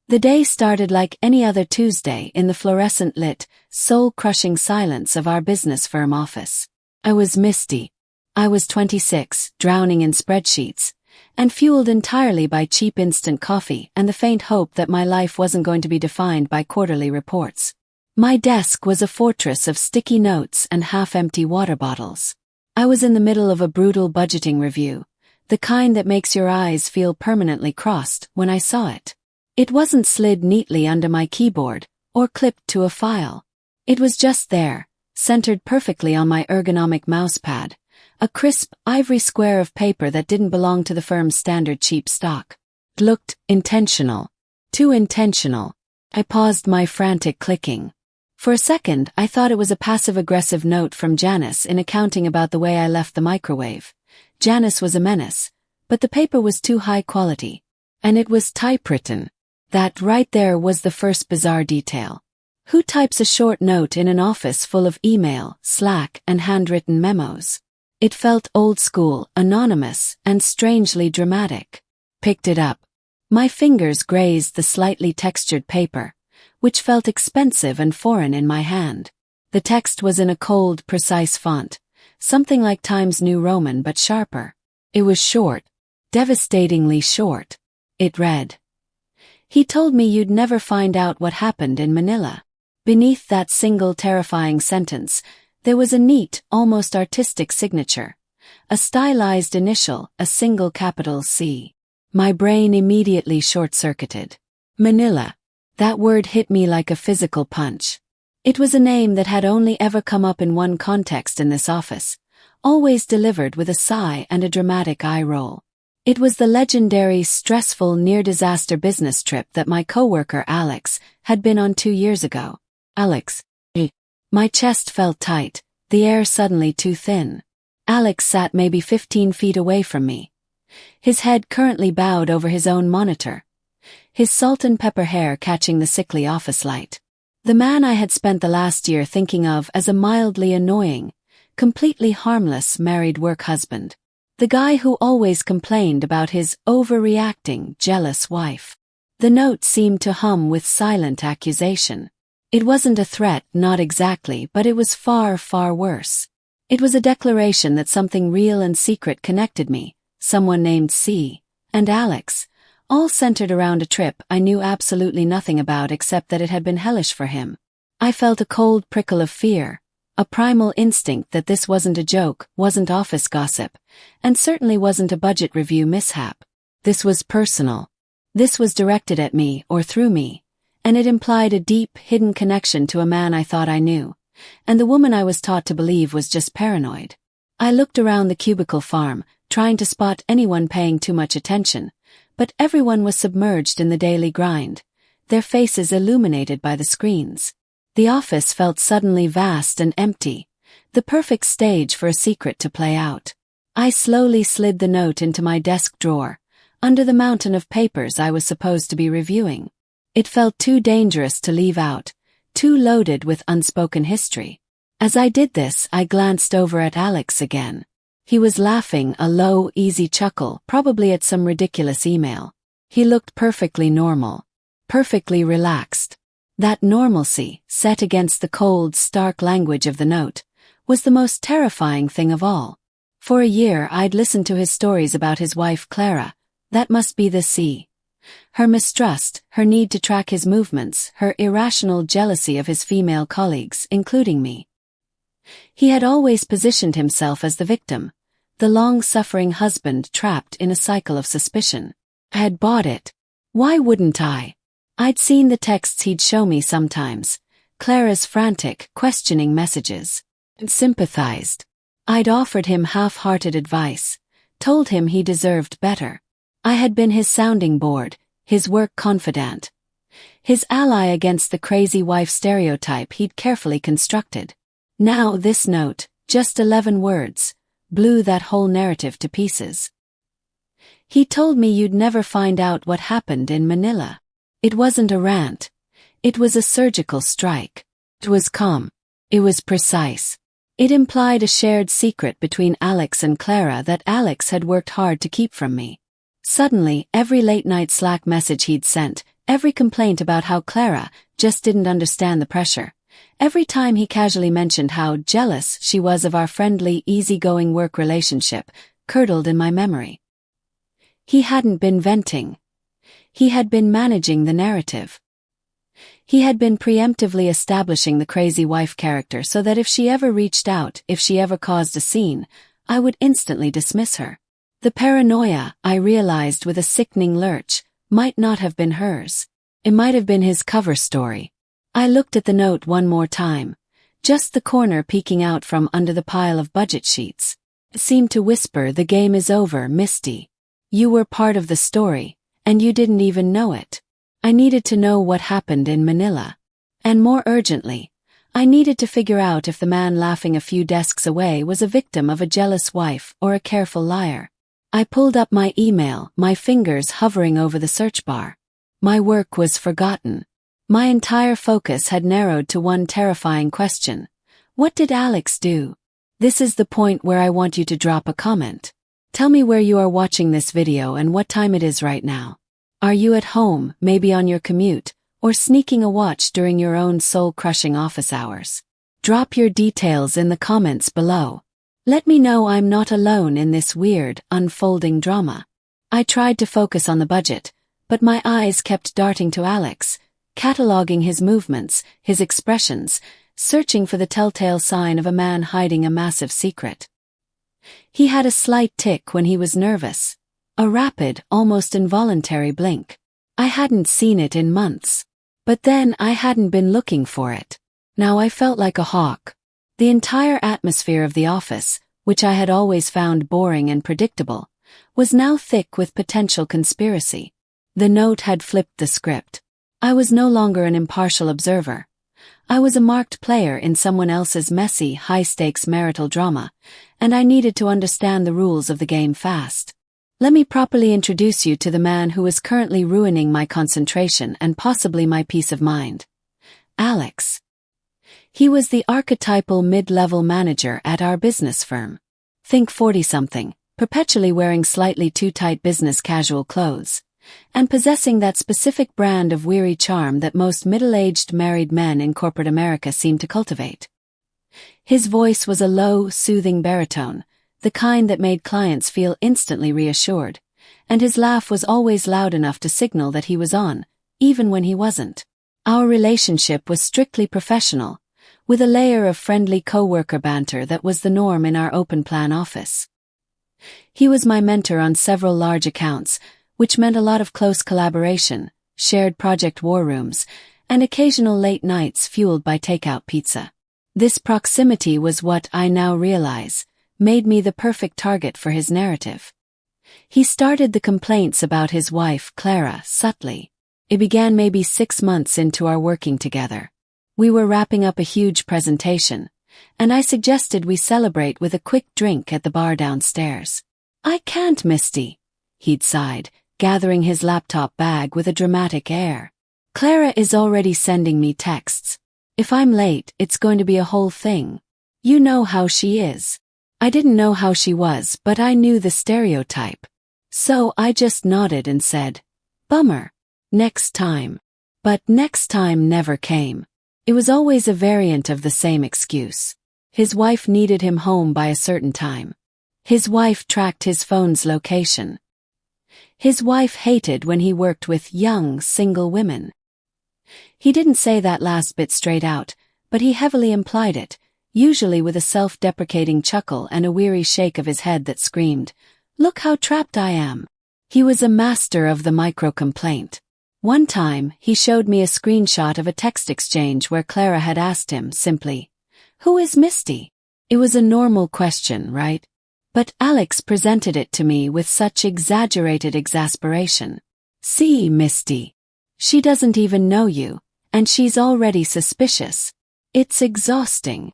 The day started like any other Tuesday in the fluorescent-lit, soul-crushing silence of our business firm office. I was misty. I was 26, drowning in spreadsheets, and fueled entirely by cheap instant coffee and the faint hope that my life wasn't going to be defined by quarterly reports. My desk was a fortress of sticky notes and half-empty water bottles. I was in the middle of a brutal budgeting review, the kind that makes your eyes feel permanently crossed when I saw it. It wasn't slid neatly under my keyboard or clipped to a file. It was just there, centered perfectly on my ergonomic mousepad, a crisp ivory square of paper that didn't belong to the firm's standard cheap stock. It looked intentional. Too intentional. I paused my frantic clicking. For a second, I thought it was a passive-aggressive note from Janice in accounting about the way I left the microwave. Janice was a menace, but the paper was too high quality. And it was typewritten. That right there was the first bizarre detail. Who types a short note in an office full of email, Slack, and handwritten memos? It felt old school, anonymous, and strangely dramatic. Picked it up. My fingers grazed the slightly textured paper, which felt expensive and foreign in my hand. The text was in a cold, precise font, something like Times New Roman but sharper. It was short. Devastatingly short. It read, "He told me you'd never find out what happened in Manila." Beneath that single terrifying sentence, there was a neat, almost artistic signature. A stylized initial, a single capital C. My brain immediately short-circuited. Manila. That word hit me like a physical punch. It was a name that had only ever come up in one context in this office, always delivered with a sigh and a dramatic eye roll. It was the legendary, stressful, near-disaster business trip that my coworker Alex had been on 2 years ago. Alex. My chest felt tight, the air suddenly too thin. Alex sat maybe 15 feet away from me. His head currently bowed over his own monitor, his salt and pepper hair catching the sickly office light. The man I had spent the last year thinking of as a mildly annoying, completely harmless married work husband. The guy who always complained about his overreacting, jealous wife. The note seemed to hum with silent accusation. It wasn't a threat, not exactly, but it was far, far worse. It was a declaration that something real and secret connected me, someone named C, and Alex, all centered around a trip I knew absolutely nothing about except that it had been hellish for him. I felt a cold prickle of fear. A primal instinct that this wasn't a joke, wasn't office gossip, and certainly wasn't a budget review mishap. This was personal. This was directed at me or through me, and it implied a deep, hidden connection to a man I thought I knew, and the woman I was taught to believe was just paranoid. I looked around the cubicle farm, trying to spot anyone paying too much attention, but everyone was submerged in the daily grind, their faces illuminated by the screens. The office felt suddenly vast and empty, the perfect stage for a secret to play out. I slowly slid the note into my desk drawer, under the mountain of papers I was supposed to be reviewing. It felt too dangerous to leave out, too loaded with unspoken history. As I did this, I glanced over at Alex again. He was laughing, a low, easy chuckle, probably at some ridiculous email. He looked perfectly normal, perfectly relaxed. That normalcy, set against the cold, stark language of the note, was the most terrifying thing of all. For a year I'd listened to his stories about his wife Clara. That must be the C. Her mistrust, her need to track his movements, her irrational jealousy of his female colleagues, including me. He had always positioned himself as the victim, the long-suffering husband trapped in a cycle of suspicion. I had bought it. Why wouldn't I? I'd seen the texts he'd show me sometimes, Clara's frantic, questioning messages, and sympathized. I'd offered him half-hearted advice, told him he deserved better. I had been his sounding board, his work confidant, his ally against the crazy wife stereotype he'd carefully constructed. Now this note, just 11 words, blew that whole narrative to pieces. He told me you'd never find out what happened in Manila. It wasn't a rant. It was a surgical strike. It was calm. It was precise. It implied a shared secret between Alex and Clara that Alex had worked hard to keep from me. Suddenly, every late-night Slack message he'd sent, Every complaint about how Clara just didn't understand the pressure. Every time he casually mentioned how jealous she was of our friendly, easygoing work relationship, curdled in my memory. He hadn't been venting. He had been managing the narrative. He had been preemptively establishing the crazy wife character so that if she ever reached out, if she ever caused a scene, I would instantly dismiss her. The paranoia, I realized with a sickening lurch, might not have been hers. It might have been his cover story. I looked at the note one more time, just the corner peeking out from under the pile of budget sheets. It seemed to whisper, "The game is over, Misty. You were part of the story, and you didn't even know it." I needed to know what happened in Manila. And more urgently, I needed to figure out if the man laughing a few desks away was a victim of a jealous wife or a careful liar. I pulled up my email, my fingers hovering over the search bar. My work was forgotten. My entire focus had narrowed to one terrifying question. What did Alex do? This is the point where I want you to drop a comment. Tell me where you are watching this video and what time it is right now. Are you at home, maybe on your commute, or sneaking a watch during your own soul-crushing office hours? Drop your details in the comments below. Let me know I'm not alone in this weird, unfolding drama. I tried to focus on the budget, but my eyes kept darting to Alex, cataloging his movements, his expressions, searching for the telltale sign of a man hiding a massive secret. He had a slight tic when he was nervous. A rapid, almost involuntary blink. I hadn't seen it in months. But then I hadn't been looking for it. Now I felt like a hawk. The entire atmosphere of the office, which I had always found boring and predictable, was now thick with potential conspiracy. The note had flipped the script. I was no longer an impartial observer. I was a marked player in someone else's messy, high-stakes marital drama, and I needed to understand the rules of the game fast. Let me properly introduce you to the man who is currently ruining my concentration and possibly my peace of mind. Alex. He was the archetypal mid-level manager at our business firm. Think 40-something, perpetually wearing slightly too tight business casual clothes, and possessing that specific brand of weary charm that most middle-aged married men in corporate America seem to cultivate. His voice was a low, soothing baritone, the kind that made clients feel instantly reassured, and his laugh was always loud enough to signal that he was on, even when he wasn't. Our relationship was strictly professional, with a layer of friendly coworker banter that was the norm in our open-plan office. He was my mentor on several large accounts, which meant a lot of close collaboration, shared project war rooms, and occasional late nights fueled by takeout pizza. This proximity was what, I now realize, made me the perfect target for his narrative. He started the complaints about his wife, Clara, subtly. It began maybe 6 months into our working together. We were wrapping up a huge presentation, and I suggested we celebrate with a quick drink at the bar downstairs. "I can't, Misty," he'd sighed, gathering his laptop bag with a dramatic air. "Clara is already sending me texts. If I'm late, it's going to be a whole thing. You know how she is." I didn't know how she was, but I knew the stereotype. So I just nodded and said, "Bummer. Next time." But next time never came. It was always a variant of the same excuse. His wife needed him home by a certain time. His wife tracked his phone's location. His wife hated when he worked with young, single women. He didn't say that last bit straight out, but he heavily implied it, usually with a self-deprecating chuckle and a weary shake of his head that screamed, "Look how trapped I am." He was a master of the micro-complaint. One time, he showed me a screenshot of a text exchange where Clara had asked him, simply, "Who is Misty?" It was a normal question, right? But Alex presented it to me with such exaggerated exasperation. "See, Misty. She doesn't even know you, and she's already suspicious. It's exhausting."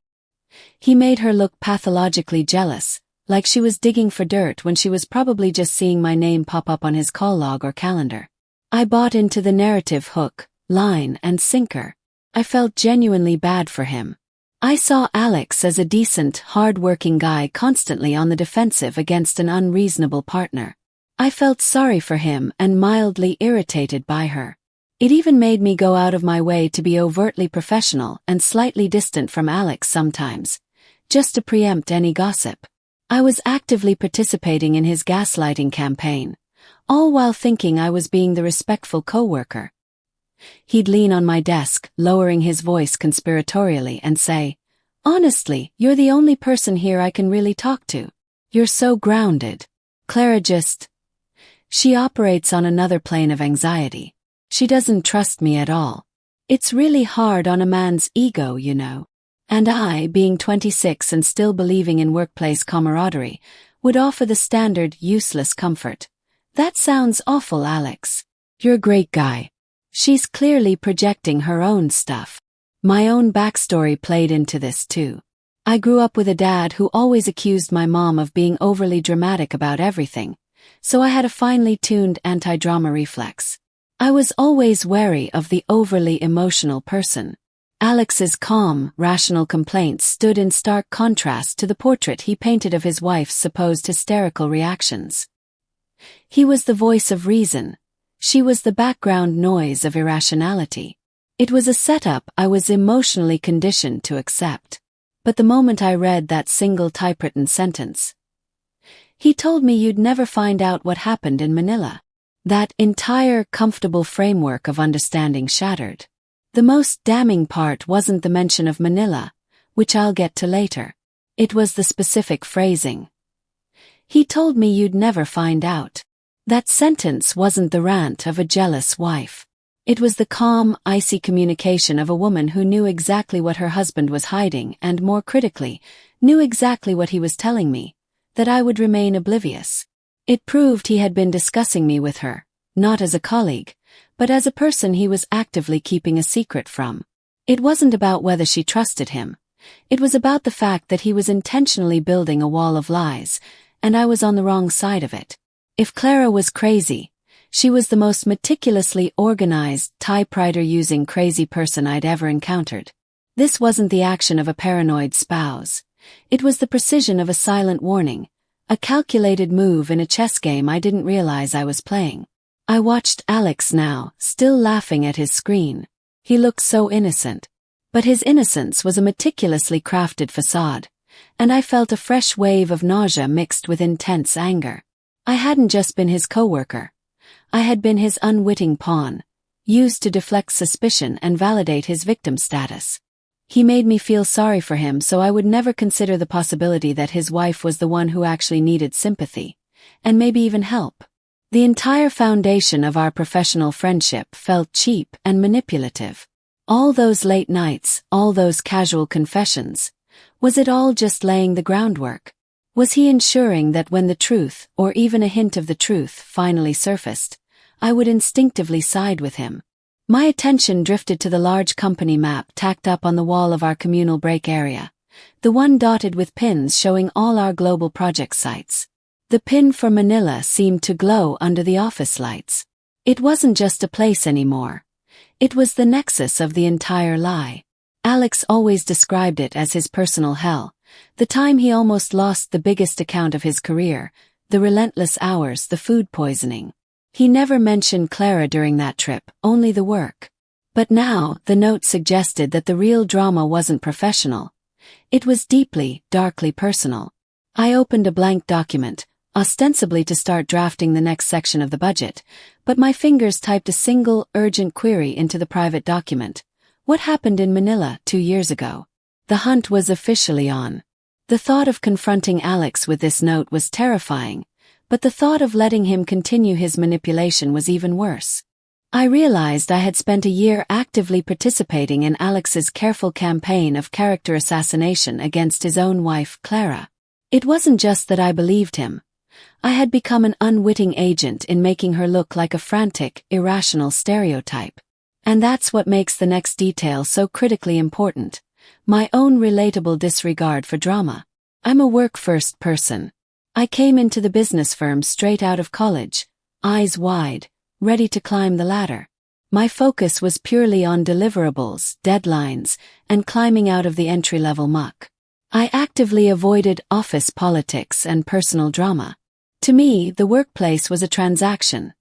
He made her look pathologically jealous, like she was digging for dirt when she was probably just seeing my name pop up on his call log or calendar. I bought into the narrative hook, line, and sinker. I felt genuinely bad for him. I saw Alex as a decent, hard-working guy constantly on the defensive against an unreasonable partner. I felt sorry for him and mildly irritated by her. It even made me go out of my way to be overtly professional and slightly distant from Alex sometimes, just to preempt any gossip. I was actively participating in his gaslighting campaign, all while thinking I was being the respectful coworker. He'd lean on my desk, lowering his voice conspiratorially, and say, "Honestly, you're the only person here I can really talk to. You're so grounded. Clara she operates on another plane of anxiety. She doesn't trust me at all. It's really hard on a man's ego, you know." And I, being 26 and still believing in workplace camaraderie, would offer the standard useless comfort. "That sounds awful, Alex. You're a great guy." She's clearly projecting her own stuff. My own backstory played into this too. I grew up with a dad who always accused my mom of being overly dramatic about everything, so I had a finely tuned anti-drama reflex. I was always wary of the overly emotional person. Alex's calm, rational complaints stood in stark contrast to the portrait he painted of his wife's supposed hysterical reactions. He was the voice of reason. She was the background noise of irrationality. It was a setup I was emotionally conditioned to accept. But the moment I read that single typewritten sentence, "He told me you'd never find out what happened in Manila," that entire comfortable framework of understanding shattered. The most damning part wasn't the mention of Manila, which I'll get to later. It was the specific phrasing. "He told me you'd never find out." That sentence wasn't the rant of a jealous wife. It was the calm, icy communication of a woman who knew exactly what her husband was hiding and, more critically, knew exactly what he was telling me, that I would remain oblivious. It proved he had been discussing me with her, not as a colleague, but as a person he was actively keeping a secret from. It wasn't about whether she trusted him. It was about the fact that he was intentionally building a wall of lies, and I was on the wrong side of it. If Clara was crazy, she was the most meticulously organized, typewriter-using crazy person I'd ever encountered. This wasn't the action of a paranoid spouse. It was the precision of a silent warning, a calculated move in a chess game I didn't realize I was playing. I watched Alex now, still laughing at his screen. He looked so innocent. But his innocence was a meticulously crafted facade, and I felt a fresh wave of nausea mixed with intense anger. I hadn't just been his coworker. I had been his unwitting pawn, used to deflect suspicion and validate his victim status. He made me feel sorry for him so I would never consider the possibility that his wife was the one who actually needed sympathy, and maybe even help. The entire foundation of our professional friendship felt cheap and manipulative. All those late nights, all those casual confessions, was it all just laying the groundwork? Was he ensuring that when the truth, or even a hint of the truth, finally surfaced, I would instinctively side with him? My attention drifted to the large company map tacked up on the wall of our communal break area, the one dotted with pins showing all our global project sites. The pin for Manila seemed to glow under the office lights. It wasn't just a place anymore. It was the nexus of the entire lie. Alex always described it as his personal hell, the time he almost lost the biggest account of his career, the relentless hours, the food poisoning. He never mentioned Clara during that trip, only the work. But now, the note suggested that the real drama wasn't professional. It was deeply, darkly personal. I opened a blank document, ostensibly to start drafting the next section of the budget, but my fingers typed a single, urgent query into the private document. What happened in Manila 2 years ago? The hunt was officially on. The thought of confronting Alex with this note was terrifying, but the thought of letting him continue his manipulation was even worse. I realized I had spent a year actively participating in Alex's careful campaign of character assassination against his own wife, Clara. It wasn't just that I believed him. I had become an unwitting agent in making her look like a frantic, irrational stereotype. And that's what makes the next detail so critically important. My own relatable disregard for drama. I'm a work-first person. I came into the business firm straight out of college, eyes wide, ready to climb the ladder. My focus was purely on deliverables, deadlines, and climbing out of the entry-level muck. I actively avoided office politics and personal drama. To me, the workplace was a transaction,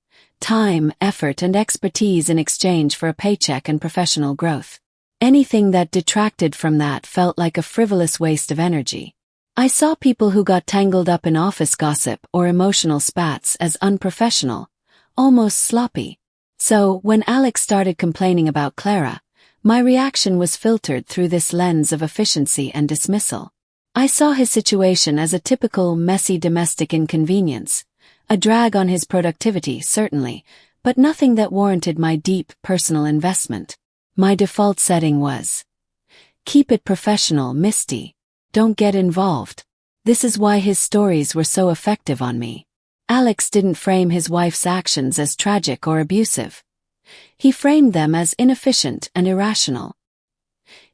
time, effort, and expertise in exchange for a paycheck and professional growth. Anything that detracted from that felt like a frivolous waste of energy. I saw people who got tangled up in office gossip or emotional spats as unprofessional, almost sloppy. So, when Alex started complaining about Clara, my reaction was filtered through this lens of efficiency and dismissal. I saw his situation as a typical messy domestic inconvenience, a drag on his productivity, certainly, but nothing that warranted my deep personal investment. My default setting was, keep it professional, Misty. Don't get involved. This is why his stories were so effective on me. Alex didn't frame his wife's actions as tragic or abusive. He framed them as inefficient and irrational.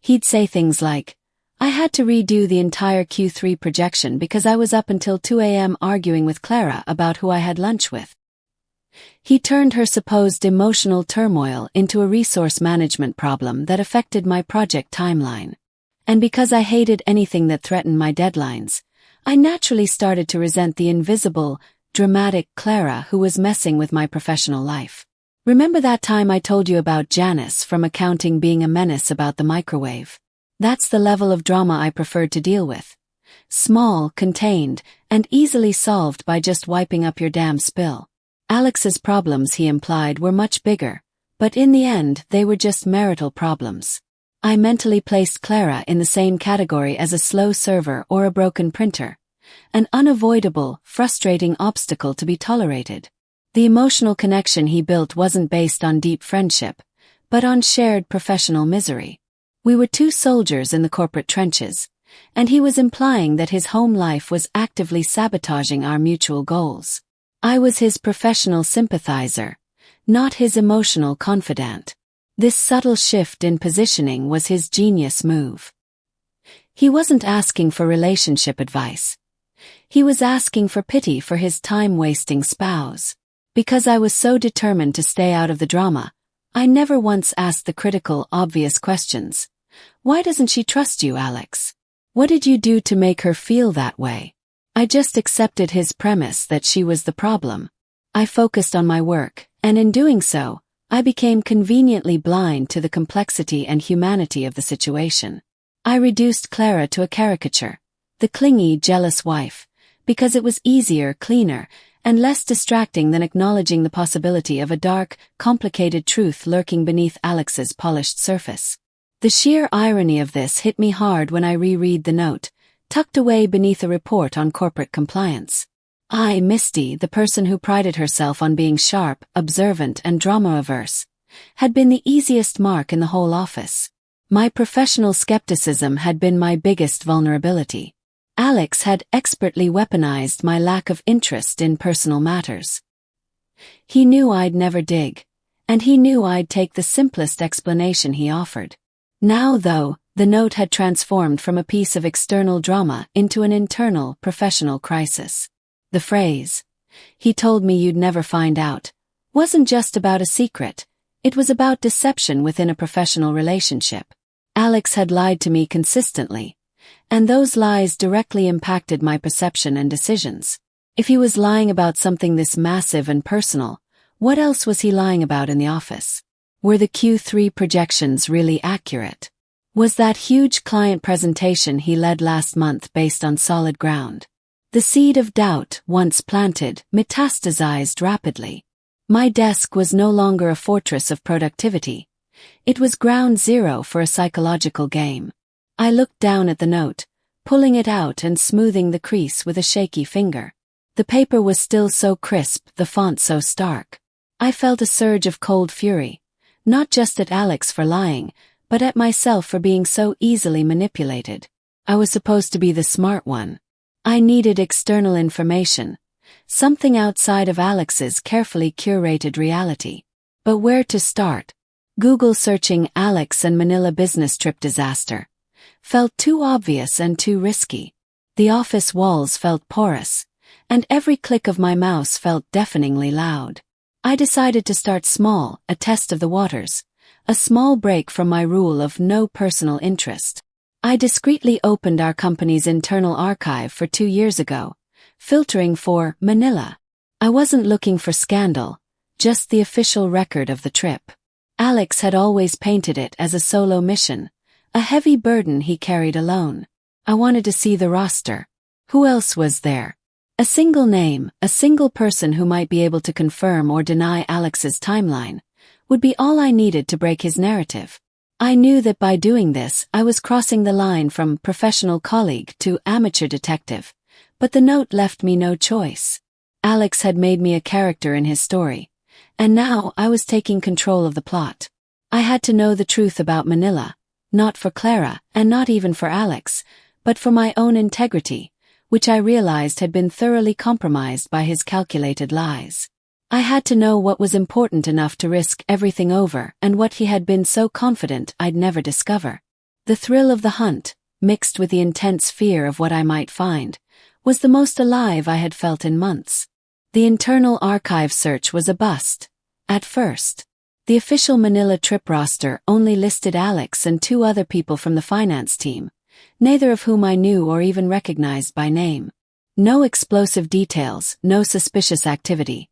He'd say things like, I had to redo the entire Q3 projection because I was up until 2 a.m. arguing with Clara about who I had lunch with. He turned her supposed emotional turmoil into a resource management problem that affected my project timeline. And because I hated anything that threatened my deadlines, I naturally started to resent the invisible, dramatic Clara who was messing with my professional life. Remember that time I told you about Janice from accounting being a menace about the microwave? That's the level of drama I preferred to deal with. Small, contained, and easily solved by just wiping up your damn spill. Alex's problems, he implied, were much bigger, but in the end they were just marital problems. I mentally placed Clara in the same category as a slow server or a broken printer, an unavoidable, frustrating obstacle to be tolerated. The emotional connection he built wasn't based on deep friendship, but on shared professional misery. We were two soldiers in the corporate trenches, and he was implying that his home life was actively sabotaging our mutual goals. I was his professional sympathizer, not his emotional confidant. This subtle shift in positioning was his genius move. He wasn't asking for relationship advice. He was asking for pity for his time-wasting spouse. Because I was so determined to stay out of the drama, I never once asked the critical, obvious questions. Why doesn't she trust you, Alex? What did you do to make her feel that way? I just accepted his premise that she was the problem. I focused on my work, and in doing so, I became conveniently blind to the complexity and humanity of the situation. I reduced Clara to a caricature, the clingy, jealous wife, because it was easier, cleaner, and less distracting than acknowledging the possibility of a dark, complicated truth lurking beneath Alex's polished surface. The sheer irony of this hit me hard when I reread the note, tucked away beneath a report on corporate compliance. I, Misty, the person who prided herself on being sharp, observant, and drama-averse, had been the easiest mark in the whole office. My professional skepticism had been my biggest vulnerability. Alex had expertly weaponized my lack of interest in personal matters. He knew I'd never dig, and he knew I'd take the simplest explanation he offered. Now, though, the note had transformed from a piece of external drama into an internal, professional crisis. The phrase, "He told me you'd never find out," wasn't just about a secret, it was about deception within a professional relationship. Alex had lied to me consistently, and those lies directly impacted my perception and decisions. If he was lying about something this massive and personal, what else was he lying about in the office? Were the Q3 projections really accurate? Was that huge client presentation he led last month based on solid ground? The seed of doubt, once planted, metastasized rapidly. My desk was no longer a fortress of productivity. It was ground zero for a psychological game. I looked down at the note, pulling it out and smoothing the crease with a shaky finger. The paper was still so crisp, the font so stark. I felt a surge of cold fury, not just at Alex for lying, but at myself for being so easily manipulated. I was supposed to be the smart one. I needed external information, something outside of Alex's carefully curated reality. But where to start? Google searching Alex and Manila business trip disaster felt too obvious and too risky. The office walls felt porous, and every click of my mouse felt deafeningly loud. I decided to start small, a test of the waters, a small break from my rule of no personal interest. I discreetly opened our company's internal archive for 2 years ago, filtering for Manila. I wasn't looking for scandal, just the official record of the trip. Alex had always painted it as a solo mission, a heavy burden he carried alone. I wanted to see the roster. Who else was there? A single name, a single person who might be able to confirm or deny Alex's timeline, would be all I needed to break his narrative. I knew that by doing this, I was crossing the line from professional colleague to amateur detective, but the note left me no choice. Alex had made me a character in his story, and now I was taking control of the plot. I had to know the truth about Manila, not for Clara, and not even for Alex, but for my own integrity, which I realized had been thoroughly compromised by his calculated lies. I had to know what was important enough to risk everything over and what he had been so confident I'd never discover. The thrill of the hunt, mixed with the intense fear of what I might find, was the most alive I had felt in months. The internal archive search was a bust. At first, the official Manila trip roster only listed Alex and 2 other people from the finance team, neither of whom I knew or even recognized by name. No explosive details, no suspicious activity.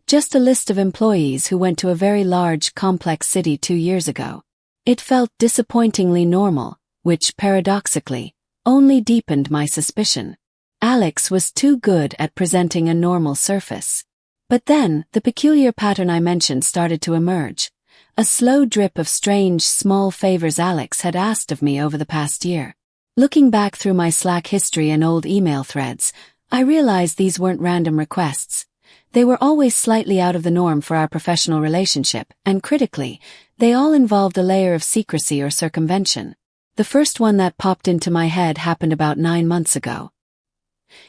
Just a list of employees who went to a very large, complex city 2 years ago. It felt disappointingly normal, which, paradoxically, only deepened my suspicion. Alex was too good at presenting a normal surface. But then, the peculiar pattern I mentioned started to emerge. A slow drip of strange, small favors Alex had asked of me over the past year. Looking back through my Slack history and old email threads, I realized these weren't random requests. They were always slightly out of the norm for our professional relationship, and critically, they all involved a layer of secrecy or circumvention. The first one that popped into my head happened about 9 months ago.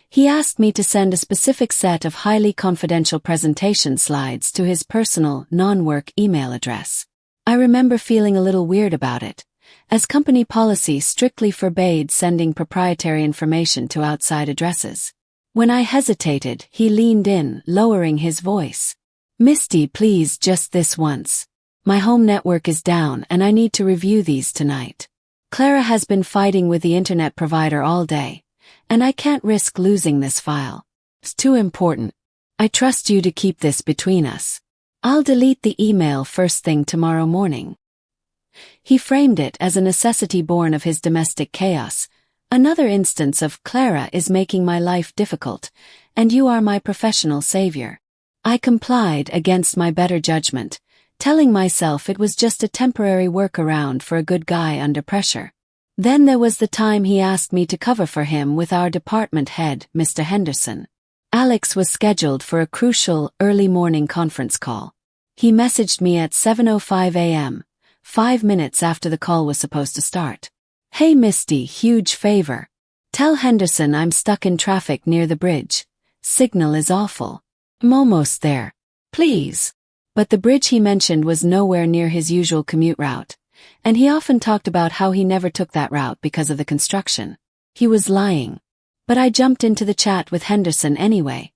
He asked me to send a specific set of highly confidential presentation slides to his personal, non-work email address. I remember feeling a little weird about it, as company policy strictly forbade sending proprietary information to outside addresses. When I hesitated, he leaned in, lowering his voice. "Misty, please, just this once. My home network is down and I need to review these tonight. Clara has been fighting with the internet provider all day, and I can't risk losing this file. It's too important. I trust you to keep this between us. I'll delete the email first thing tomorrow morning." He framed it as a necessity born of his domestic chaos. Another instance of "Clara is making my life difficult, and you are my professional savior." I complied against my better judgment, telling myself it was just a temporary workaround for a good guy under pressure. Then there was the time he asked me to cover for him with our department head, Mr. Henderson. Alex was scheduled for a crucial, early morning conference call. He messaged me at 7:05 a.m., 5 minutes after the call was supposed to start. "Hey Misty, huge favor. Tell Henderson I'm stuck in traffic near the bridge. Signal is awful. I'm almost there. Please." But the bridge he mentioned was nowhere near his usual commute route, and he often talked about how he never took that route because of the construction. He was lying. But I jumped into the chat with Henderson anyway,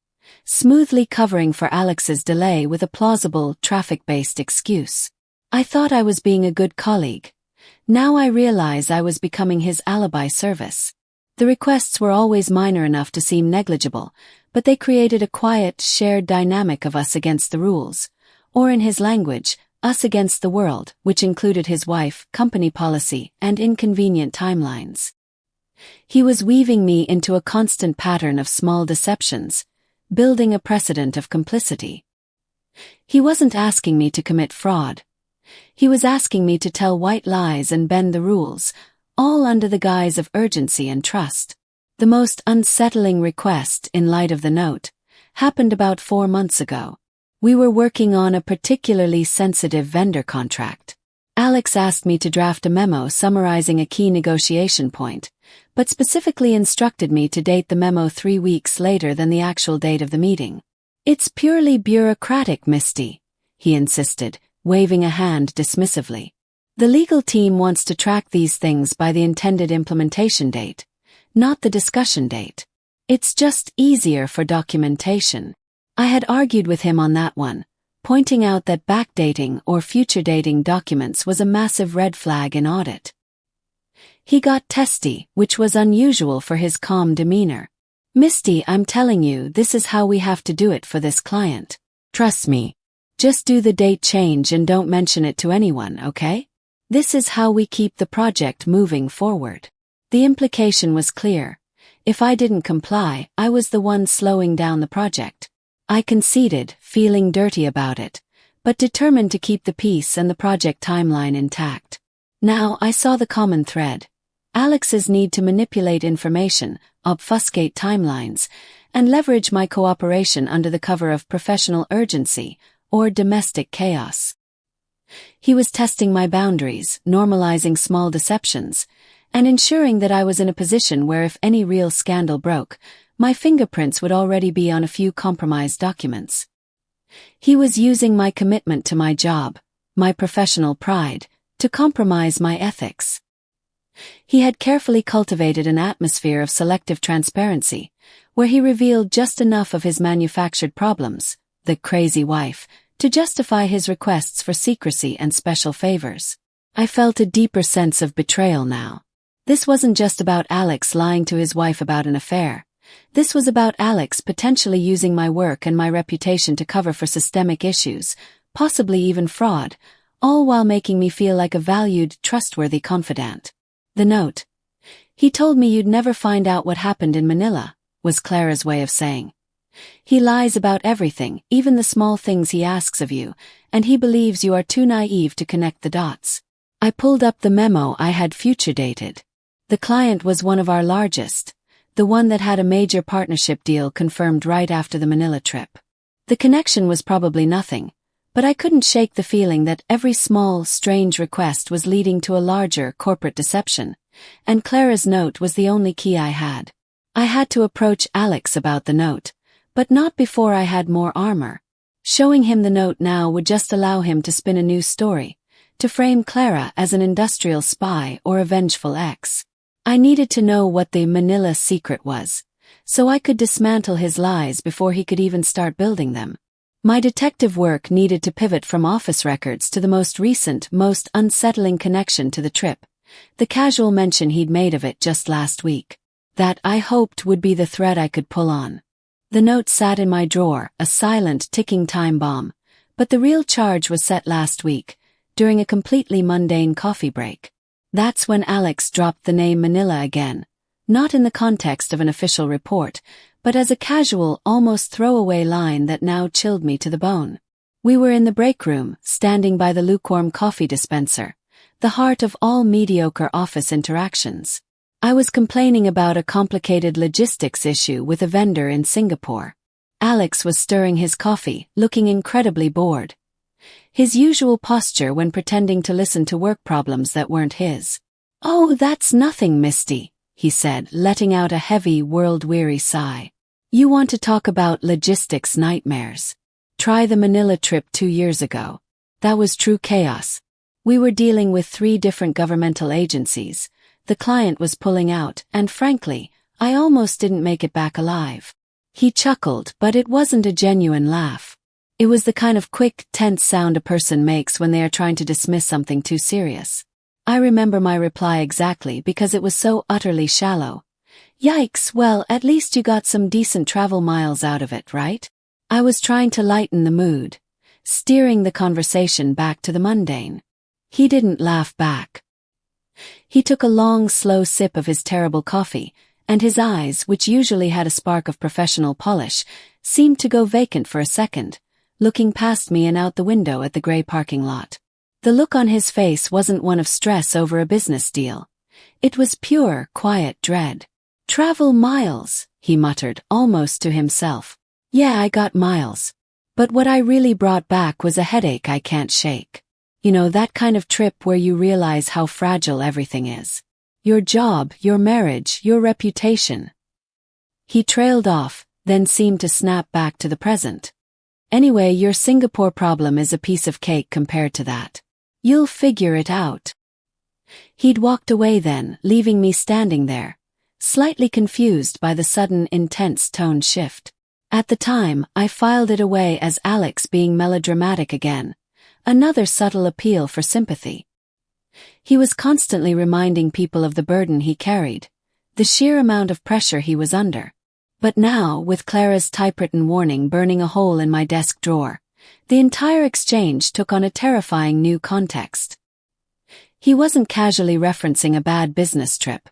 smoothly covering for Alex's delay with a plausible, traffic-based excuse. I thought I was being a good colleague. Now I realize I was becoming his alibi service. The requests were always minor enough to seem negligible, but they created a quiet, shared dynamic of us against the rules, or in his language, us against the world, which included his wife, company policy, and inconvenient timelines. He was weaving me into a constant pattern of small deceptions, building a precedent of complicity. He wasn't asking me to commit fraud. He was asking me to tell white lies and bend the rules, all under the guise of urgency and trust. The most unsettling request, in light of the note, happened about 4 months ago. We were working on a particularly sensitive vendor contract. Alex asked me to draft a memo summarizing a key negotiation point, but specifically instructed me to date the memo 3 weeks later than the actual date of the meeting. "It's purely bureaucratic, Misty," he insisted, waving a hand dismissively. "The legal team wants to track these things by the intended implementation date, not the discussion date. It's just easier for documentation." I had argued with him on that one, pointing out that backdating or future dating documents was a massive red flag in audit. He got testy, which was unusual for his calm demeanor. "Misty, I'm telling you, this is how we have to do it for this client. Trust me." Just do the date change and don't mention it to anyone, okay? This is how we keep the project moving forward. The implication was clear. If I didn't comply, I was the one slowing down the project. I conceded, feeling dirty about it, but determined to keep the peace and the project timeline intact. Now I saw the common thread. Alex's need to manipulate information, obfuscate timelines, and leverage my cooperation under the cover of professional urgency or domestic chaos. He was testing my boundaries, normalizing small deceptions, and ensuring that I was in a position where if any real scandal broke, my fingerprints would already be on a few compromised documents. He was using my commitment to my job, my professional pride, to compromise my ethics. He had carefully cultivated an atmosphere of selective transparency, where he revealed just enough of his manufactured problems, the crazy wife, to justify his requests for secrecy and special favors. I felt a deeper sense of betrayal now. This wasn't just about Alex lying to his wife about an affair. This was about Alex potentially using my work and my reputation to cover for systemic issues, possibly even fraud, all while making me feel like a valued, trustworthy confidant. The note. "He told me you'd never find out what happened in Manila," was Clara's way of saying. "He lies about everything, even the small things he asks of you, and he believes you are too naive to connect the dots." I pulled up the memo I had future dated. The client was one of our largest, the one that had a major partnership deal confirmed right after the Manila trip. The connection was probably nothing, but I couldn't shake the feeling that every small, strange request was leading to a larger corporate deception, and Clara's note was the only key I had. I had to approach Alex about the note, but not before I had more armor. Showing him the note now would just allow him to spin a new story, to frame Clara as an industrial spy or a vengeful ex. I needed to know what the Manila secret was, so I could dismantle his lies before he could even start building them. My detective work needed to pivot from office records to the most recent, most unsettling connection to the trip, the casual mention he'd made of it just last week. That, I hoped, would be the thread I could pull on. The note sat in my drawer, a silent, ticking time bomb, but the real charge was set last week, during a completely mundane coffee break. That's when Alex dropped the name Manila again, not in the context of an official report, but as a casual, almost throwaway line that now chilled me to the bone. We were in the break room, standing by the lukewarm coffee dispenser, the heart of all mediocre office interactions. I was complaining about a complicated logistics issue with a vendor in Singapore. Alex was stirring his coffee, looking incredibly bored. His usual posture when pretending to listen to work problems that weren't his. "Oh, that's nothing, Misty," he said, letting out a heavy, world-weary sigh. "You want to talk about logistics nightmares? Try the Manila trip 2 years ago. That was true chaos. We were dealing with 3 different governmental agencies. The client was pulling out, and frankly, I almost didn't make it back alive." He chuckled, but it wasn't a genuine laugh. It was the kind of quick, tense sound a person makes when they are trying to dismiss something too serious. I remember my reply exactly because it was so utterly shallow. "Yikes, well, at least you got some decent travel miles out of it, right?" I was trying to lighten the mood, steering the conversation back to the mundane. He didn't laugh back. He took a long, slow sip of his terrible coffee, and his eyes, which usually had a spark of professional polish, seemed to go vacant for a second, looking past me and out the window at the gray parking lot. The look on his face wasn't one of stress over a business deal. It was pure, quiet dread. "Travel miles," he muttered, almost to himself. "Yeah, I got miles. But what I really brought back was a headache I can't shake. You know, that kind of trip where you realize how fragile everything is. Your job, your marriage, your reputation." He trailed off, then seemed to snap back to the present. "Anyway, your Singapore problem is a piece of cake compared to that. You'll figure it out." He'd walked away then, leaving me standing there, slightly confused by the sudden, intense tone shift. At the time, I filed it away as Alex being melodramatic again, another subtle appeal for sympathy. He was constantly reminding people of the burden he carried, the sheer amount of pressure he was under. But now, with Clara's typewritten warning burning a hole in my desk drawer, The entire exchange took on a terrifying new context. He wasn't casually referencing a bad business trip.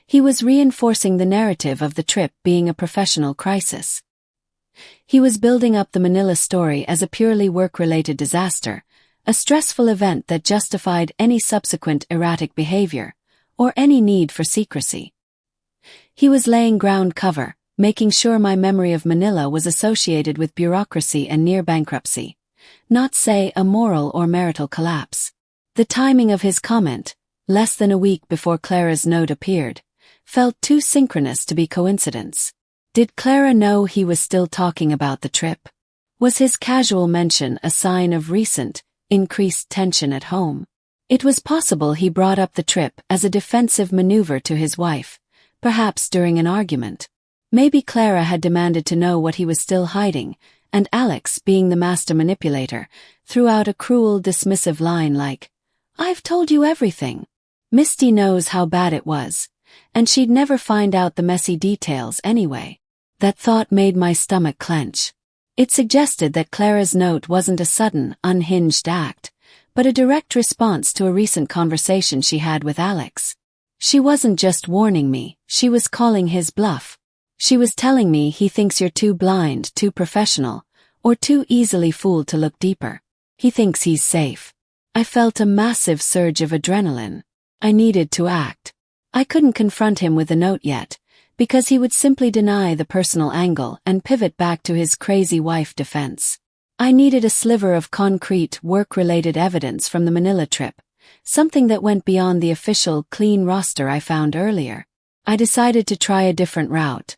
He was reinforcing the narrative of the trip being a professional crisis. He was building up the Manila story as a purely work-related disaster, a stressful event that justified any subsequent erratic behavior, or any need for secrecy. He was laying ground cover, making sure my memory of Manila was associated with bureaucracy and near bankruptcy, not, say, a moral or marital collapse. The timing of his comment, less than a week before Clara's note appeared, felt too synchronous to be coincidence. Did Clara know he was still talking about the trip? Was his casual mention a sign of recent, increased tension at home? It was possible he brought up the trip as a defensive maneuver to his wife, perhaps during an argument. Maybe Clara had demanded to know what he was still hiding, and Alex, being the master manipulator, threw out a cruel, dismissive line like, "I've told you everything." Misty knows how bad it was, and she'd never find out the messy details anyway. That thought made my stomach clench. It suggested that Clara's note wasn't a sudden, unhinged act, but a direct response to a recent conversation she had with Alex. She wasn't just warning me, she was calling his bluff. She was telling me he thinks you're too blind, too professional, or too easily fooled to look deeper. He thinks he's safe. I felt a massive surge of adrenaline. I needed to act. I couldn't confront him with the note yet, because he would simply deny the personal angle and pivot back to his crazy wife defense. I needed a sliver of concrete, work-related evidence from the Manila trip, something that went beyond the official, clean roster I found earlier. I decided to try a different route.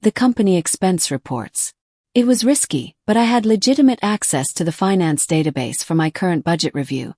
The company expense reports. It was risky, but I had legitimate access to the finance database for my current budget review,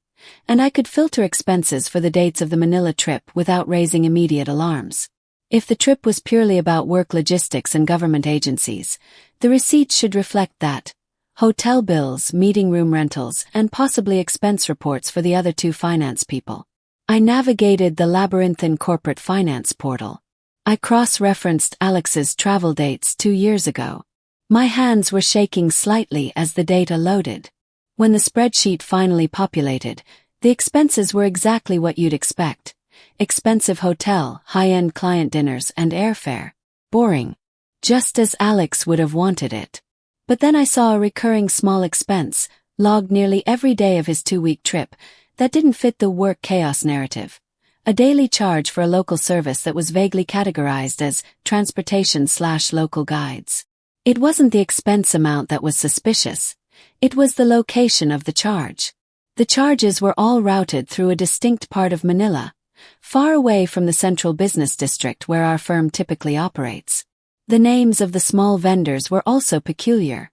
and I could filter expenses for the dates of the Manila trip without raising immediate alarms. If the trip was purely about work logistics and government agencies, the receipts should reflect that. Hotel bills, meeting room rentals, and possibly expense reports for the other two finance people. I navigated the labyrinthine corporate finance portal. I cross-referenced Alex's travel dates 2 years ago. My hands were shaking slightly as the data loaded. When the spreadsheet finally populated, the expenses were exactly what you'd expect. Expensive hotel, high-end client dinners, and airfare. Boring. Just as Alex would have wanted it. But then I saw a recurring small expense, logged nearly every day of his 2-week trip, that didn't fit the work chaos narrative. A daily charge for a local service that was vaguely categorized as transportation/local guides. It wasn't the expense amount that was suspicious. It was the location of the charge. The charges were all routed through a distinct part of Manila, far away from the central business district where our firm typically operates. The names of the small vendors were also peculiar.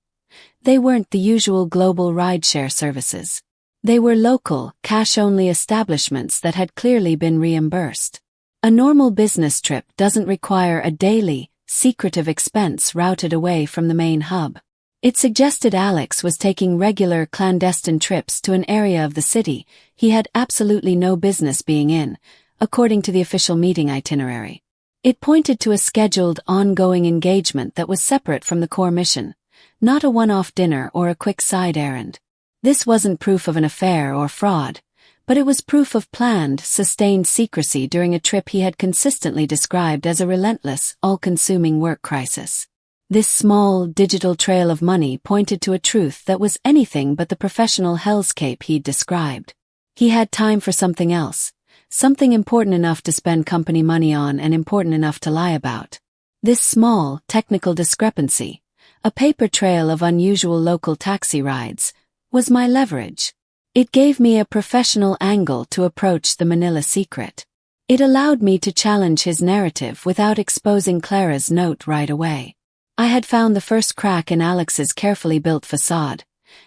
They weren't the usual global rideshare services. They were local, cash-only establishments that had clearly been reimbursed. A normal business trip doesn't require a daily, secretive expense routed away from the main hub. It suggested Alex was taking regular clandestine trips to an area of the city he had absolutely no business being in, according to the official meeting itinerary. It pointed to a scheduled, ongoing engagement that was separate from the core mission, not a one-off dinner or a quick side errand. This wasn't proof of an affair or fraud, but it was proof of planned, sustained secrecy during a trip he had consistently described as a relentless, all-consuming work crisis. This small, digital trail of money pointed to a truth that was anything but the professional hellscape he'd described. He had time for something else, something important enough to spend company money on and important enough to lie about. This small, technical discrepancy, a paper trail of unusual local taxi rides, was my leverage. It gave me a professional angle to approach the Manila secret. It allowed me to challenge his narrative without exposing Clara's note right away. I had found the first crack in Alex's carefully built facade,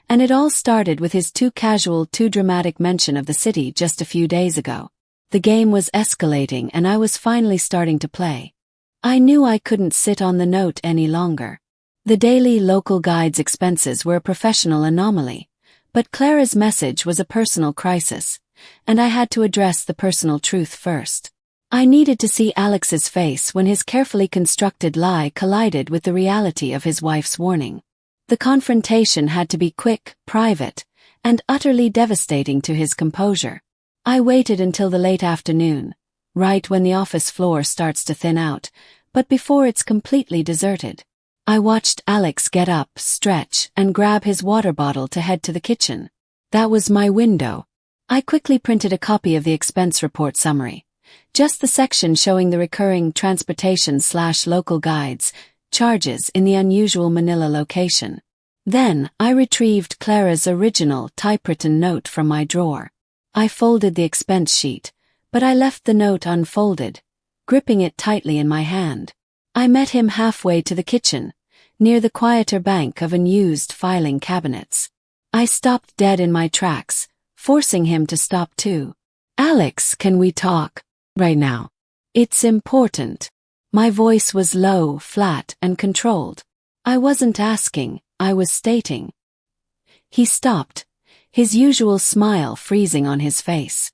and it all started with his too casual, too dramatic mention of the city just a few days ago. The game was escalating and I was finally starting to play. I knew I couldn't sit on the note any longer. The daily local guide's expenses were a professional anomaly, but Clara's message was a personal crisis, and I had to address the personal truth first. I needed to see Alex's face when his carefully constructed lie collided with the reality of his wife's warning. The confrontation had to be quick, private, and utterly devastating to his composure. I waited until the late afternoon, right when the office floor starts to thin out, but before it's completely deserted. I watched Alex get up, stretch, and grab his water bottle to head to the kitchen. That was my window. I quickly printed a copy of the expense report summary. Just the section showing the recurring transportation/local guides, charges in the unusual Manila location. Then, I retrieved Clara's original typewritten note from my drawer. I folded the expense sheet, but I left the note unfolded, gripping it tightly in my hand. I met him halfway to the kitchen, near the quieter bank of unused filing cabinets. I stopped dead in my tracks, forcing him to stop too. "Alex, can we talk? Right now. It's important." My voice was low, flat, and controlled. I wasn't asking, I was stating. He stopped, his usual smile freezing on his face.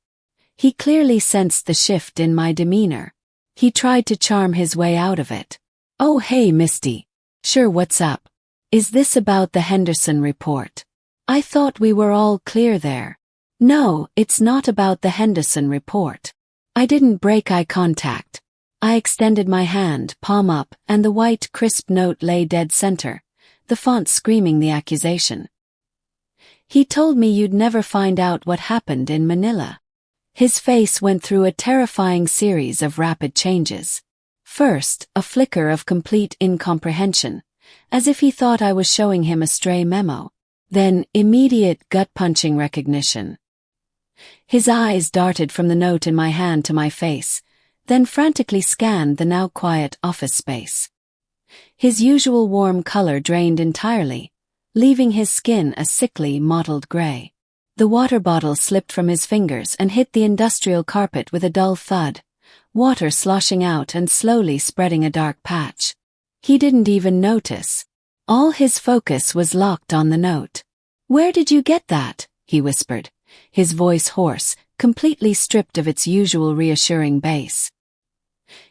He clearly sensed the shift in my demeanor. He tried to charm his way out of it. "Oh hey Misty. Sure, what's up? Is this about the Henderson report? I thought we were all clear there." "No, it's not about the Henderson report." I didn't break eye contact. I extended my hand, palm up, and the white, crisp note lay dead center, the font screaming the accusation. "He told me you'd never find out what happened in Manila." His face went through a terrifying series of rapid changes. First, a flicker of complete incomprehension, as if he thought I was showing him a stray memo. Then, immediate gut-punching recognition. His eyes darted from the note in my hand to my face, then frantically scanned the now quiet office space. His usual warm color drained entirely, leaving his skin a sickly mottled gray. The water bottle slipped from his fingers and hit the industrial carpet with a dull thud, water sloshing out and slowly spreading a dark patch. He didn't even notice. All his focus was locked on the note. "Where did you get that?" he whispered, his voice hoarse, completely stripped of its usual reassuring bass.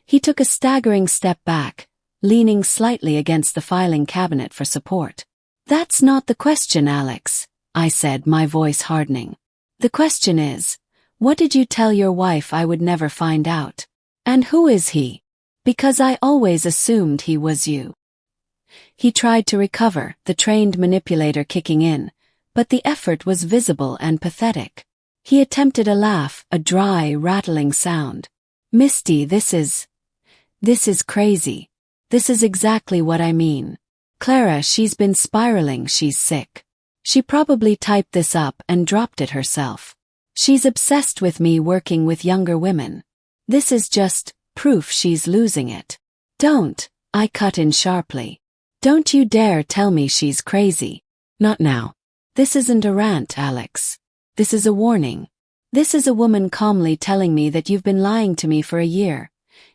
He took a staggering step back, leaning slightly against the filing cabinet for support. "That's not the question, Alex," I said, my voice hardening. "The question is, what did you tell your wife I would never find out? And who is he? Because I always assumed he was you." He tried to recover, the trained manipulator kicking in, but the effort was visible and pathetic. He attempted a laugh, a dry, rattling sound. "Misty, this is crazy. This is exactly what I mean. Clara, she's been spiraling, she's sick. She probably typed this up and dropped it herself. She's obsessed with me working with younger women. This is just proof she's losing it." "Don't," I cut in sharply. "Don't you dare tell me she's crazy. Not now. This isn't a rant, Alex. This is a warning. This is a woman calmly telling me that you've been lying to me for a year,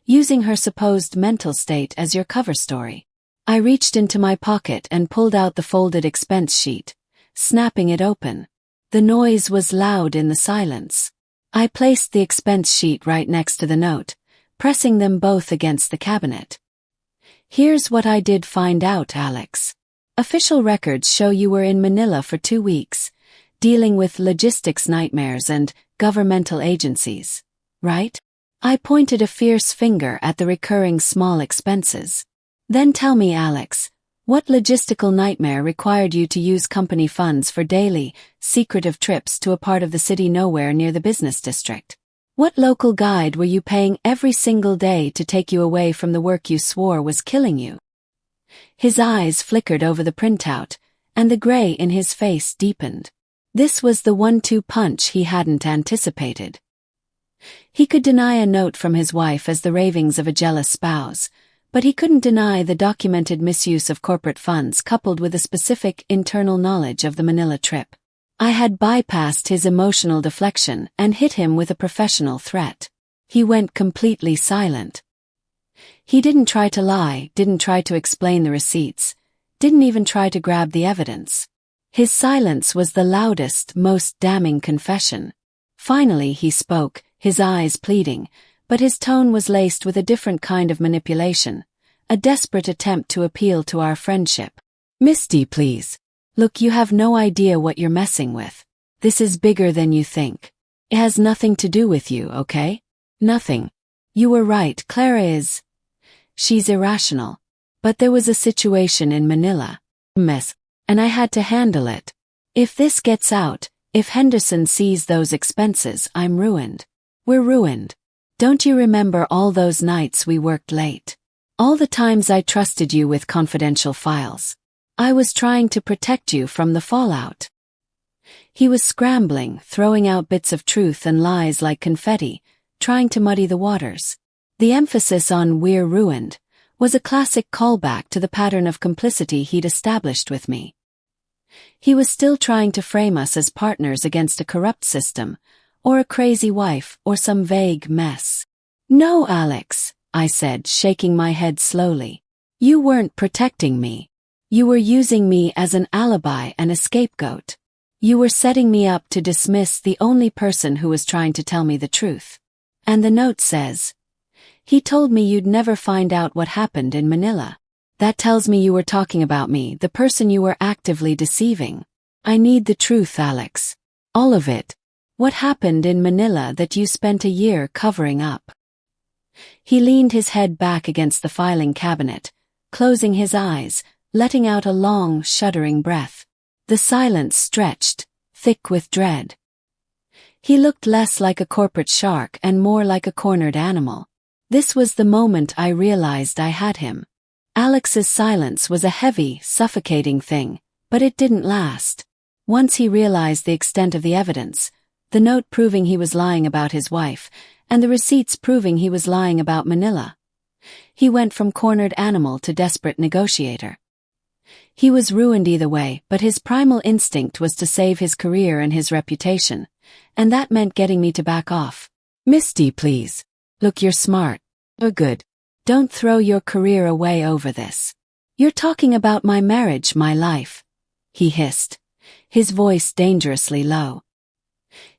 using her supposed mental state as your cover story." I reached into my pocket and pulled out the folded expense sheet, snapping it open. The noise was loud in the silence. I placed the expense sheet right next to the note, pressing them both against the cabinet. "Here's what I did find out, Alex. Official records show you were in Manila for 2 weeks, dealing with logistics nightmares and governmental agencies, right?" I pointed a fierce finger at the recurring small expenses. "Then tell me, Alex, what logistical nightmare required you to use company funds for daily, secretive trips to a part of the city nowhere near the business district? What local guide were you paying every single day to take you away from the work you swore was killing you?" His eyes flickered over the printout, and the gray in his face deepened. This was the 1-2 punch he hadn't anticipated. He could deny a note from his wife as the ravings of a jealous spouse, but he couldn't deny the documented misuse of corporate funds coupled with a specific internal knowledge of the Manila trip. I had bypassed his emotional deflection and hit him with a professional threat. He went completely silent. He didn't try to lie, didn't try to explain the receipts, didn't even try to grab the evidence. His silence was the loudest, most damning confession. Finally he spoke, his eyes pleading, but his tone was laced with a different kind of manipulation, a desperate attempt to appeal to our friendship. Misty, please. Look, you have no idea what you're messing with. This is bigger than you think. It has nothing to do with you, okay? Nothing. You were right, Clara is. She's irrational. But there was a situation in Manila. Mess. And I had to handle it. If this gets out, if Henderson sees those expenses, I'm ruined. We're ruined. Don't you remember all those nights we worked late? All the times I trusted you with confidential files. I was trying to protect you from the fallout. He was scrambling, throwing out bits of truth and lies like confetti, trying to muddy the waters. The emphasis on "we're ruined" was a classic callback to the pattern of complicity he'd established with me. He was still trying to frame us as partners against a corrupt system, or a crazy wife, or some vague mess. No, Alex, I said, shaking my head slowly. You weren't protecting me. You were using me as an alibi and a scapegoat. You were setting me up to dismiss the only person who was trying to tell me the truth. And the note says, he told me you'd never find out what happened in Manila. That tells me you were talking about me, the person you were actively deceiving. I need the truth, Alex. All of it. What happened in Manila that you spent a year covering up? He leaned his head back against the filing cabinet, closing his eyes, letting out a long, shuddering breath. The silence stretched, thick with dread. He looked less like a corporate shark and more like a cornered animal. This was the moment I realized I had him. Alex's silence was a heavy, suffocating thing, but it didn't last. Once he realized the extent of the evidence, the note proving he was lying about his wife, and the receipts proving he was lying about Manila, he went from cornered animal to desperate negotiator. He was ruined either way, but his primal instinct was to save his career and his reputation, and that meant getting me to back off. Misty, please. Look, you're smart. You're good. Don't throw your career away over this. You're talking about my marriage, my life, he hissed, his voice dangerously low.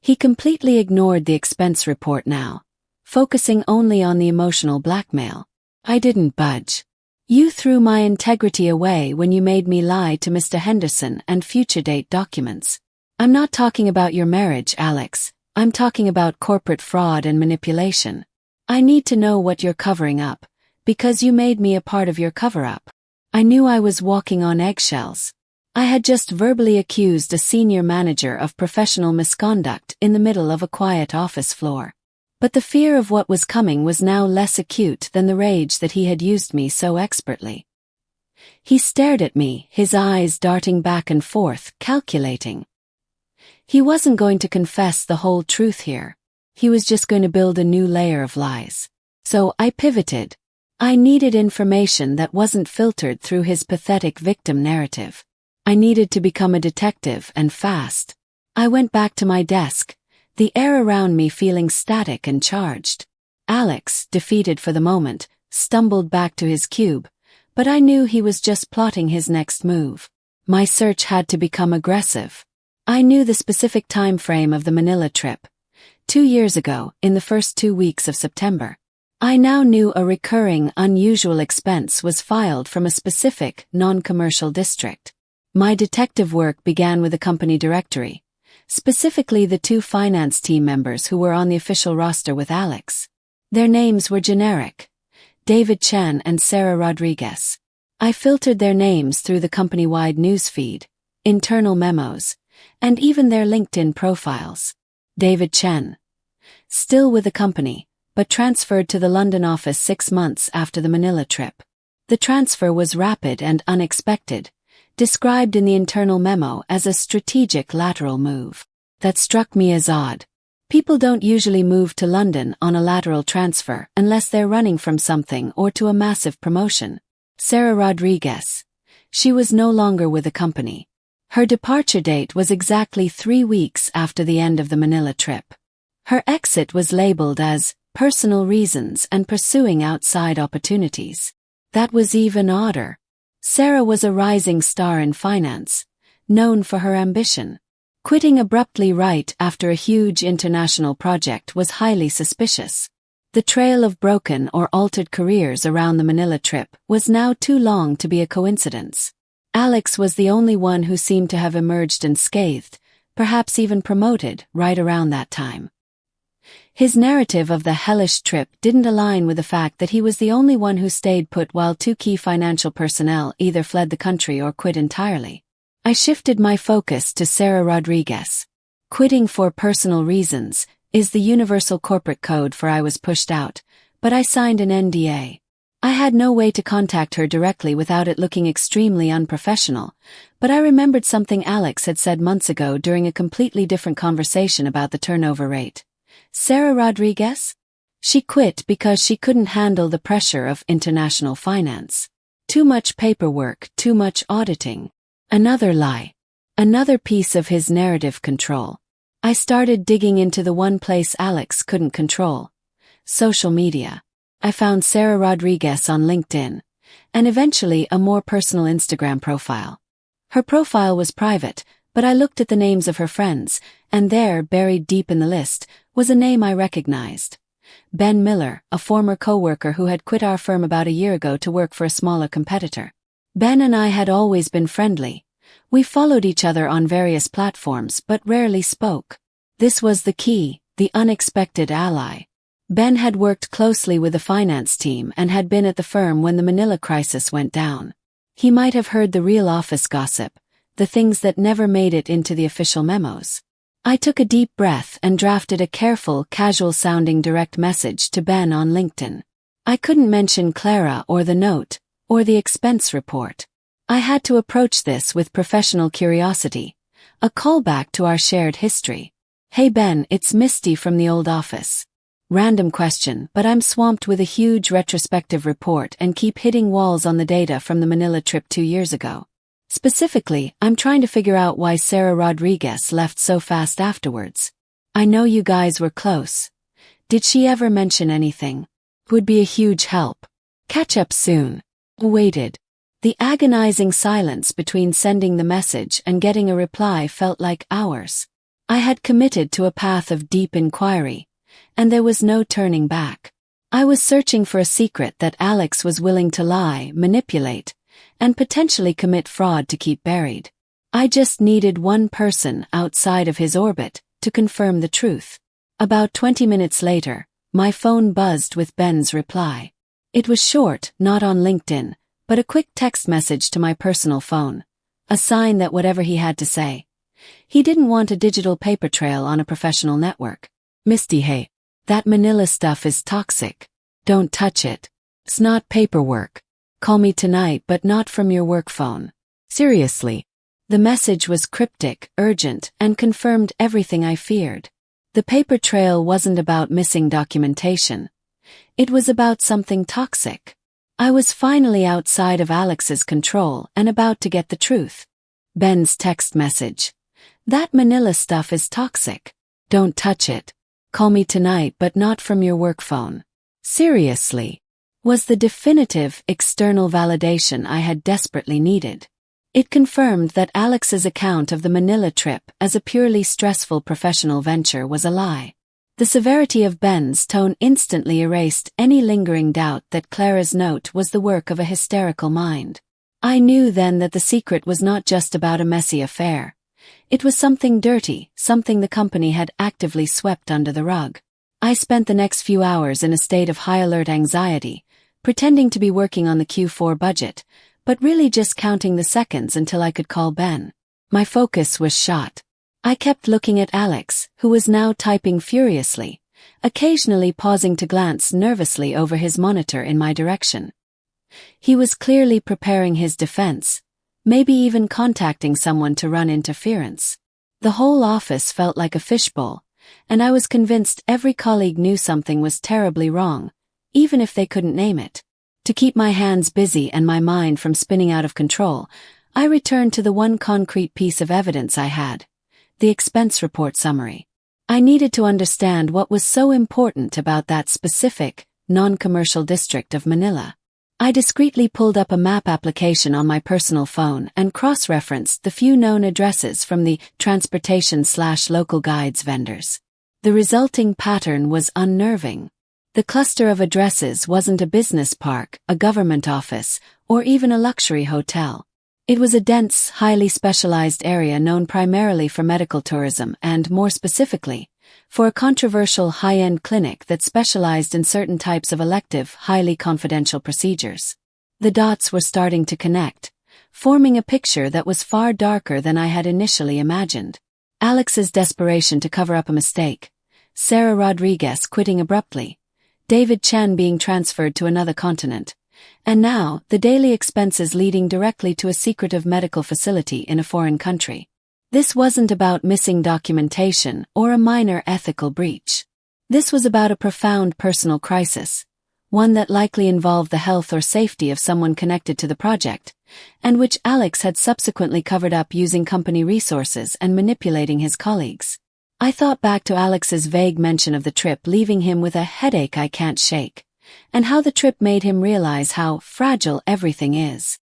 He completely ignored the expense report now, focusing only on the emotional blackmail. I didn't budge. You threw my integrity away when you made me lie to Mr. Henderson and future date documents. I'm not talking about your marriage, Alex. I'm talking about corporate fraud and manipulation. I need to know what you're covering up, because you made me a part of your cover-up. I knew I was walking on eggshells. I had just verbally accused a senior manager of professional misconduct in the middle of a quiet office floor. But the fear of what was coming was now less acute than the rage that he had used me so expertly. He stared at me, his eyes darting back and forth, calculating. He wasn't going to confess the whole truth here. He was just going to build a new layer of lies. So I pivoted. I needed information that wasn't filtered through his pathetic victim narrative. I needed to become a detective, and fast. I went back to my desk, the air around me feeling static and charged. Alex, defeated for the moment, stumbled back to his cube, but I knew he was just plotting his next move. My search had to become aggressive. I knew the specific time frame of the Manila trip. 2 years ago, in the first 2 weeks of September. I now knew a recurring, unusual expense was filed from a specific, non-commercial district. My detective work began with the company directory, specifically the 2 finance team members who were on the official roster with Alex. Their names were generic: David Chen and Sarah Rodriguez. I filtered their names through the company-wide newsfeed, internal memos, and even their LinkedIn profiles. David Chen, still with the company, but transferred to the London office 6 months after the Manila trip. The transfer was rapid and unexpected, described in the internal memo as a strategic lateral move. That struck me as odd. People don't usually move to London on a lateral transfer unless they're running from something or to a massive promotion. Sarah Rodriguez. She was no longer with the company. Her departure date was exactly 3 weeks after the end of the Manila trip. Her exit was labeled as personal reasons and pursuing outside opportunities. That was even odder. Sarah was a rising star in finance, known for her ambition. Quitting abruptly right after a huge international project was highly suspicious. The trail of broken or altered careers around the Manila trip was now too long to be a coincidence. Alex was the only one who seemed to have emerged unscathed, perhaps even promoted, right around that time. His narrative of the hellish trip didn't align with the fact that he was the only one who stayed put while two key financial personnel either fled the country or quit entirely. I shifted my focus to Sarah Rodriguez. Quitting for personal reasons is the universal corporate code for I was pushed out, but I signed an NDA. I had no way to contact her directly without it looking extremely unprofessional, but I remembered something Alex had said months ago during a completely different conversation about the turnover rate. Sarah Rodriguez? She quit because she couldn't handle the pressure of international finance. Too much paperwork, too much auditing. Another lie. Another piece of his narrative control. I started digging into the one place Alex couldn't control. Social media. I found Sarah Rodriguez on LinkedIn, and eventually a more personal Instagram profile. Her profile was private, but I looked at the names of her friends, and there, buried deep in the list, was a name I recognized. Ben Miller, a former coworker who had quit our firm about a year ago to work for a smaller competitor. Ben and I had always been friendly. We followed each other on various platforms but rarely spoke. This was the key, the unexpected ally. Ben had worked closely with the finance team and had been at the firm when the Manila crisis went down. He might have heard the real office gossip, the things that never made it into the official memos. I took a deep breath and drafted a careful, casual-sounding direct message to Ben on LinkedIn. I couldn't mention Clara or the note, or the expense report. I had to approach this with professional curiosity, a callback to our shared history. Hey Ben, it's Misty from the old office. Random question, but I'm swamped with a huge retrospective report and keep hitting walls on the data from the Manila trip 2 years ago. Specifically, I'm trying to figure out why Sarah Rodriguez left so fast afterwards. I know you guys were close. Did she ever mention anything? Would be a huge help. Catch up soon. Waited. The agonizing silence between sending the message and getting a reply felt like hours. I had committed to a path of deep inquiry, and there was no turning back. I was searching for a secret that Alex was willing to lie, manipulate, and potentially commit fraud to keep buried. I just needed one person outside of his orbit to confirm the truth. About 20 minutes later, my phone buzzed with Ben's reply. It was short, not on LinkedIn, but a quick text message to my personal phone. A sign that whatever he had to say, he didn't want a digital paper trail on a professional network. Misty, hey, that Manila stuff is toxic. Don't touch it. It's not paperwork. Call me tonight but not from your work phone. Seriously. The message was cryptic, urgent, and confirmed everything I feared. The paper trail wasn't about missing documentation. It was about something toxic. I was finally outside of Alex's control and about to get the truth. Ben's text message. That Manila stuff is toxic. Don't touch it. Call me tonight but not from your work phone. Seriously. Was the definitive external validation I had desperately needed. It confirmed that Alex's account of the Manila trip as a purely stressful professional venture was a lie. The severity of Ben's tone instantly erased any lingering doubt that Clara's note was the work of a hysterical mind. I knew then that the secret was not just about a messy affair. It was something dirty, something the company had actively swept under the rug. I spent the next few hours in a state of high-alert anxiety, pretending to be working on the Q4 budget, but really just counting the seconds until I could call Ben. My focus was shot. I kept looking at Alex, who was now typing furiously, occasionally pausing to glance nervously over his monitor in my direction. He was clearly preparing his defense, maybe even contacting someone to run interference. The whole office felt like a fishbowl, and I was convinced every colleague knew something was terribly wrong, even if they couldn't name it. To keep my hands busy and my mind from spinning out of control, I returned to the one concrete piece of evidence I had, the expense report summary. I needed to understand what was so important about that specific, non-commercial district of Manila. I discreetly pulled up a map application on my personal phone and cross-referenced the few known addresses from the transportation/local guides vendors. The resulting pattern was unnerving. The cluster of addresses wasn't a business park, a government office, or even a luxury hotel. It was a dense, highly specialized area known primarily for medical tourism and, more specifically, for a controversial high-end clinic that specialized in certain types of elective, highly confidential procedures. The dots were starting to connect, forming a picture that was far darker than I had initially imagined. Alex's desperation to cover up a mistake, Sarah Rodriguez quitting abruptly, David Chen being transferred to another continent, and now the daily expenses leading directly to a secretive medical facility in a foreign country. This wasn't about missing documentation or a minor ethical breach. This was about a profound personal crisis, one that likely involved the health or safety of someone connected to the project, and which Alex had subsequently covered up using company resources and manipulating his colleagues. I thought back to Alex's vague mention of the trip leaving him with a headache I can't shake, and how the trip made him realize how fragile everything is.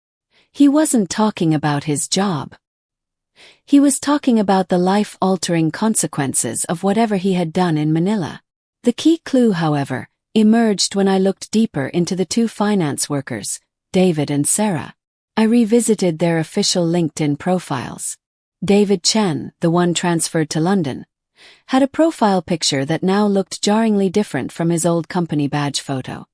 He wasn't talking about his job. He was talking about the life-altering consequences of whatever he had done in Manila. The key clue, however, emerged when I looked deeper into the two finance workers, David and Sarah. I revisited their official LinkedIn profiles. David Chen, the one transferred to London, had a profile picture that now looked jarringly different from his old company badge photo.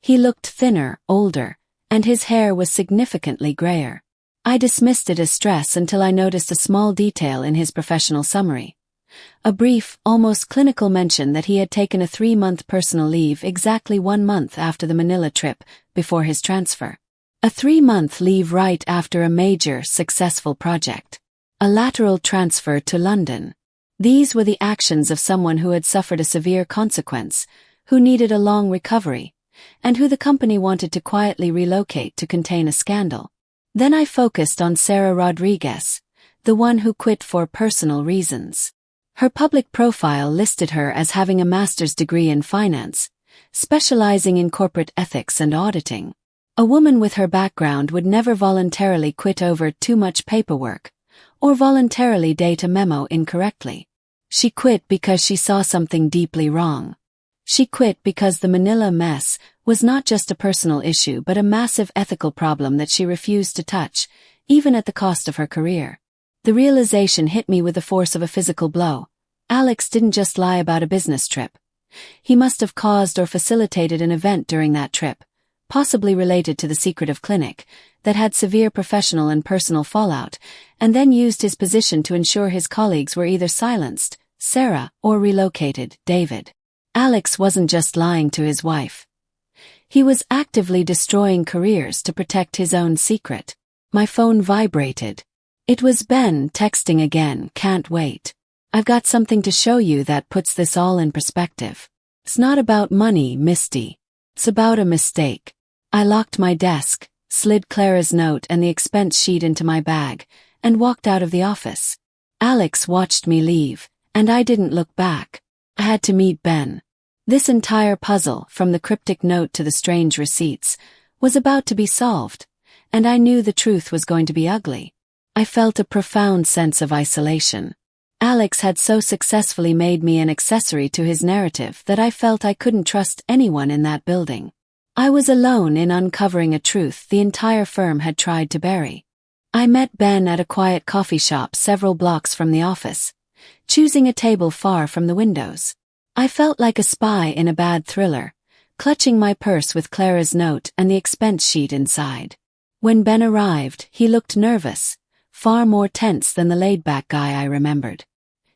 He looked thinner, older, and his hair was significantly grayer. I dismissed it as stress until I noticed a small detail in his professional summary. A brief, almost clinical mention that he had taken a 3-month personal leave exactly 1 month after the Manila trip, before his transfer. A 3-month leave right after a major, successful project. A lateral transfer to London. These were the actions of someone who had suffered a severe consequence, who needed a long recovery, and who the company wanted to quietly relocate to contain a scandal. Then I focused on Sarah Rodriguez, the one who quit for personal reasons. Her public profile listed her as having a master's degree in finance, specializing in corporate ethics and auditing. A woman with her background would never voluntarily quit over too much paperwork, or voluntarily date a memo incorrectly. She quit because she saw something deeply wrong. She quit because the Manila mess was not just a personal issue but a massive ethical problem that she refused to touch, even at the cost of her career. The realization hit me with the force of a physical blow. Alex didn't just lie about a business trip. He must have caused or facilitated an event during that trip, possibly related to the secretive clinic, that had severe professional and personal fallout, and then used his position to ensure his colleagues were either silenced, Sarah, or relocated, David. Alex wasn't just lying to his wife. He was actively destroying careers to protect his own secret. My phone vibrated. It was Ben texting again. "Can't wait. I've got something to show you that puts this all in perspective. It's not about money, Misty. It's about a mistake." I locked my desk, slid Clara's note and the expense sheet into my bag, and walked out of the office. Alex watched me leave, and I didn't look back. I had to meet Ben. This entire puzzle, from the cryptic note to the strange receipts, was about to be solved, and I knew the truth was going to be ugly. I felt a profound sense of isolation. Alex had so successfully made me an accessory to his narrative that I felt I couldn't trust anyone in that building. I was alone in uncovering a truth the entire firm had tried to bury. I met Ben at a quiet coffee shop several blocks from the office, choosing a table far from the windows. I felt like a spy in a bad thriller, clutching my purse with Clara's note and the expense sheet inside. When Ben arrived, he looked nervous, far more tense than the laid-back guy I remembered.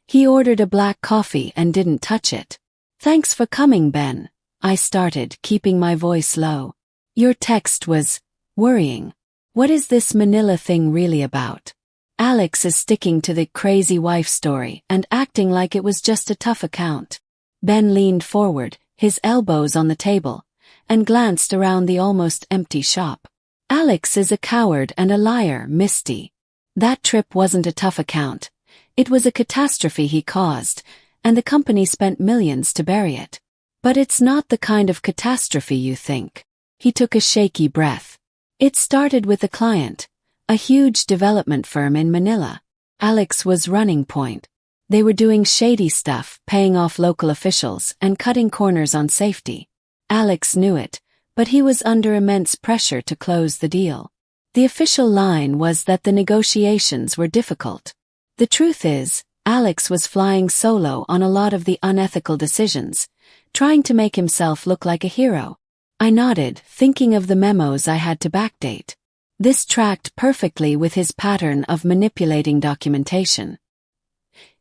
He ordered a black coffee and didn't touch it. "Thanks for coming, Ben," I started, keeping my voice low. "Your text was worrying. What is this Manila thing really about?" Alex is sticking to the crazy wife story and acting like it was just a tough account. Ben leaned forward, his elbows on the table, and glanced around the almost empty shop. "Alex is a coward and a liar, Misty. That trip wasn't a tough account. It was a catastrophe he caused, and the company spent millions to bury it. But it's not the kind of catastrophe you think." He took a shaky breath. "It started with a client, a huge development firm in Manila. Alex was running point. They were doing shady stuff, paying off local officials and cutting corners on safety. Alex knew it, but he was under immense pressure to close the deal. The official line was that the negotiations were difficult. The truth is, Alex was flying solo on a lot of the unethical decisions, trying to make himself look like a hero. I nodded, thinking of the memos I had to backdate. This tracked perfectly with his pattern of manipulating documentation.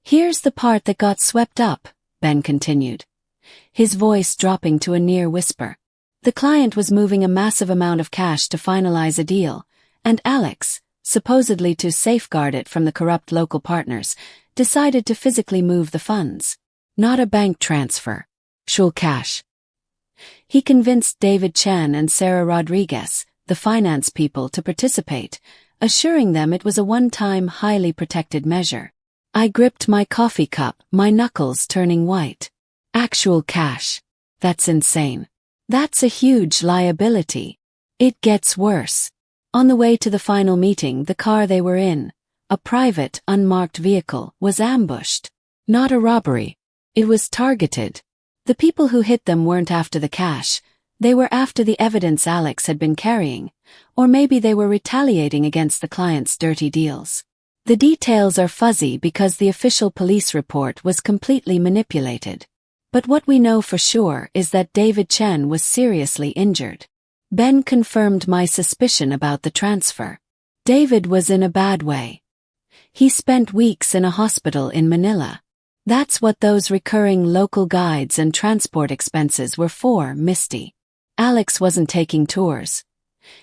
Here's the part that got swept up, Ben continued, his voice dropping to a near whisper. The client was moving a massive amount of cash to finalize a deal, and Alex, supposedly to safeguard it from the corrupt local partners, decided to physically move the funds. Not a bank transfer. Actual cash. He convinced David Chen and Sarah Rodriguez, the finance people, to participate, assuring them it was a one-time, highly protected measure. I gripped my coffee cup, my knuckles turning white. Actual cash. That's insane. That's a huge liability. It gets worse. On the way to the final meeting, the car they were in, a private, unmarked vehicle, was ambushed. Not a robbery. It was targeted. The people who hit them weren't after the cash, they were after the evidence Alex had been carrying, or maybe they were retaliating against the client's dirty deals. The details are fuzzy because the official police report was completely manipulated. But what we know for sure is that David Chen was seriously injured. Ben confirmed my suspicion about the transfer. David was in a bad way. He spent weeks in a hospital in Manila. That's what those recurring local guides and transport expenses were for, Misty. Alex wasn't taking tours.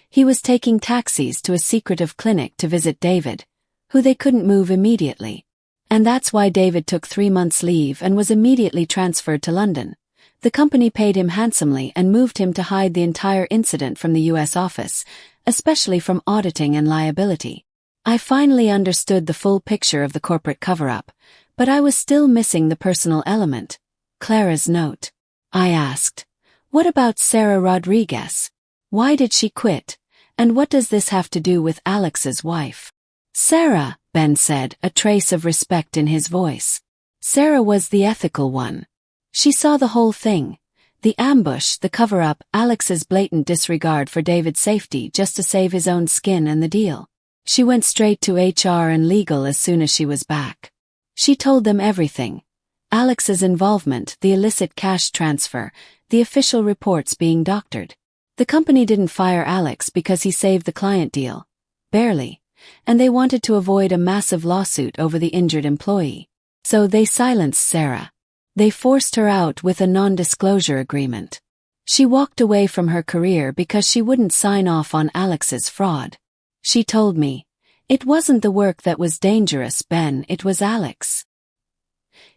He was taking taxis to a secretive clinic to visit David, who they couldn't move immediately. And that's why David took 3 months leave and was immediately transferred to London. The company paid him handsomely and moved him to hide the entire incident from the US office, especially from auditing and liability. I finally understood the full picture of the corporate cover-up, but I was still missing the personal element. Clara's note. I asked, what about Sarah Rodriguez? Why did she quit? And what does this have to do with Alex's wife? Sarah, Ben said, a trace of respect in his voice. Sarah was the ethical one. She saw the whole thing. The ambush, the cover-up, Alex's blatant disregard for David's safety just to save his own skin and the deal. She went straight to HR and legal as soon as she was back. She told them everything. Alex's involvement, the illicit cash transfer, the official reports being doctored. The company didn't fire Alex because he saved the client deal. Barely. And they wanted to avoid a massive lawsuit over the injured employee. So they silenced Sarah. They forced her out with a non-disclosure agreement. She walked away from her career because she wouldn't sign off on Alex's fraud. She told me, it wasn't the work that was dangerous, Ben, it was Alex.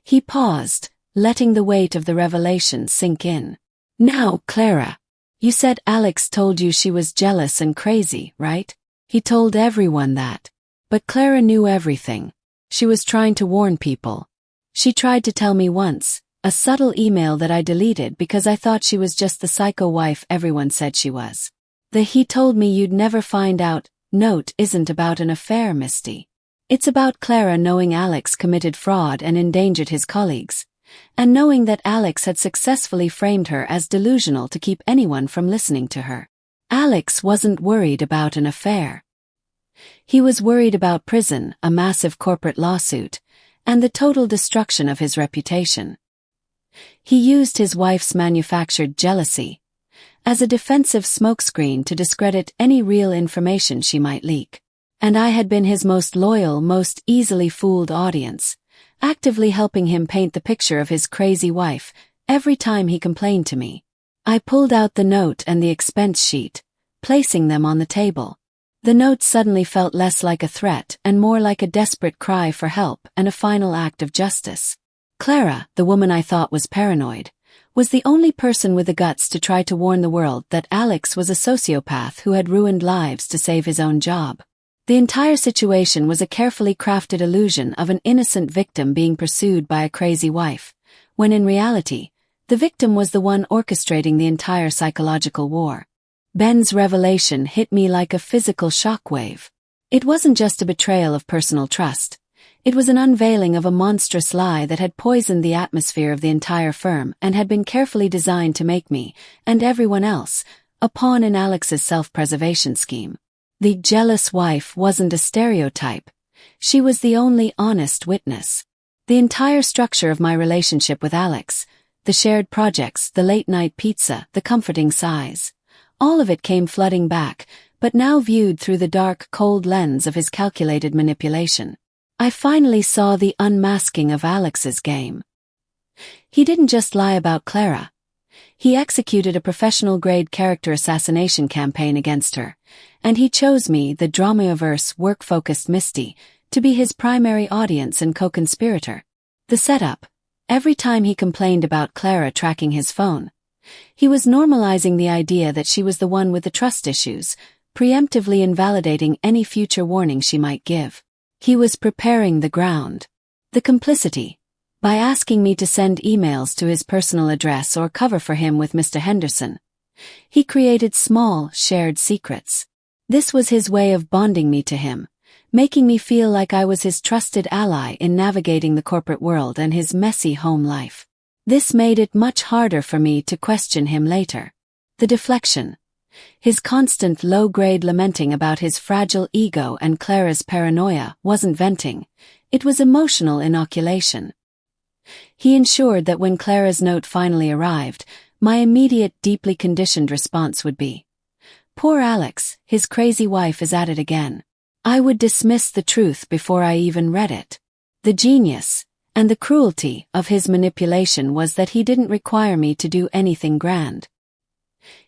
He paused, letting the weight of the revelation sink in. Now, Clara, you said Alex told you she was jealous and crazy, right? He told everyone that. But Clara knew everything. She was trying to warn people. She tried to tell me once, a subtle email that I deleted because I thought she was just the psycho wife everyone said she was. The "he told me you'd never find out" note isn't about an affair, Misty. It's about Clara knowing Alex committed fraud and endangered his colleagues, and knowing that Alex had successfully framed her as delusional to keep anyone from listening to her. Alex wasn't worried about an affair. He was worried about prison, a massive corporate lawsuit, and the total destruction of his reputation. He used his wife's manufactured jealousy as a defensive smokescreen to discredit any real information she might leak. And I had been his most loyal, most easily fooled audience, actively helping him paint the picture of his crazy wife every time he complained to me. I pulled out the note and the expense sheet, placing them on the table. The note suddenly felt less like a threat and more like a desperate cry for help and a final act of justice. Clara, the woman I thought was paranoid, was the only person with the guts to try to warn the world that Alex was a sociopath who had ruined lives to save his own job. The entire situation was a carefully crafted illusion of an innocent victim being pursued by a crazy wife, when in reality, the victim was the one orchestrating the entire psychological war. Ben's revelation hit me like a physical shockwave. It wasn't just a betrayal of personal trust. It was an unveiling of a monstrous lie that had poisoned the atmosphere of the entire firm and had been carefully designed to make me, and everyone else, a pawn in Alex's self-preservation scheme. The jealous wife wasn't a stereotype. She was the only honest witness. The entire structure of my relationship with Alex, the shared projects, the late-night pizza, the comforting sighs, all of it came flooding back, but now viewed through the dark, cold lens of his calculated manipulation. I finally saw the unmasking of Alex's game. He didn't just lie about Clara. He executed a professional-grade character assassination campaign against her, and he chose me, the drama-averse, work-focused Misty, to be his primary audience and co-conspirator. The setup. Every time he complained about Clara tracking his phone, he was normalizing the idea that she was the one with the trust issues, preemptively invalidating any future warning she might give. He was preparing the ground. The complicity. By asking me to send emails to his personal address or cover for him with Mr. Henderson, he created small, shared secrets. This was his way of bonding me to him, making me feel like I was his trusted ally in navigating the corporate world and his messy home life. This made it much harder for me to question him later. The deflection. His constant low-grade lamenting about his fragile ego and Clara's paranoia wasn't venting, it was emotional inoculation. He ensured that when Clara's note finally arrived, my immediate, deeply conditioned response would be, "Poor Alex, his crazy wife is at it again." I would dismiss the truth before I even read it. The genius, and the cruelty, of his manipulation was that he didn't require me to do anything grand.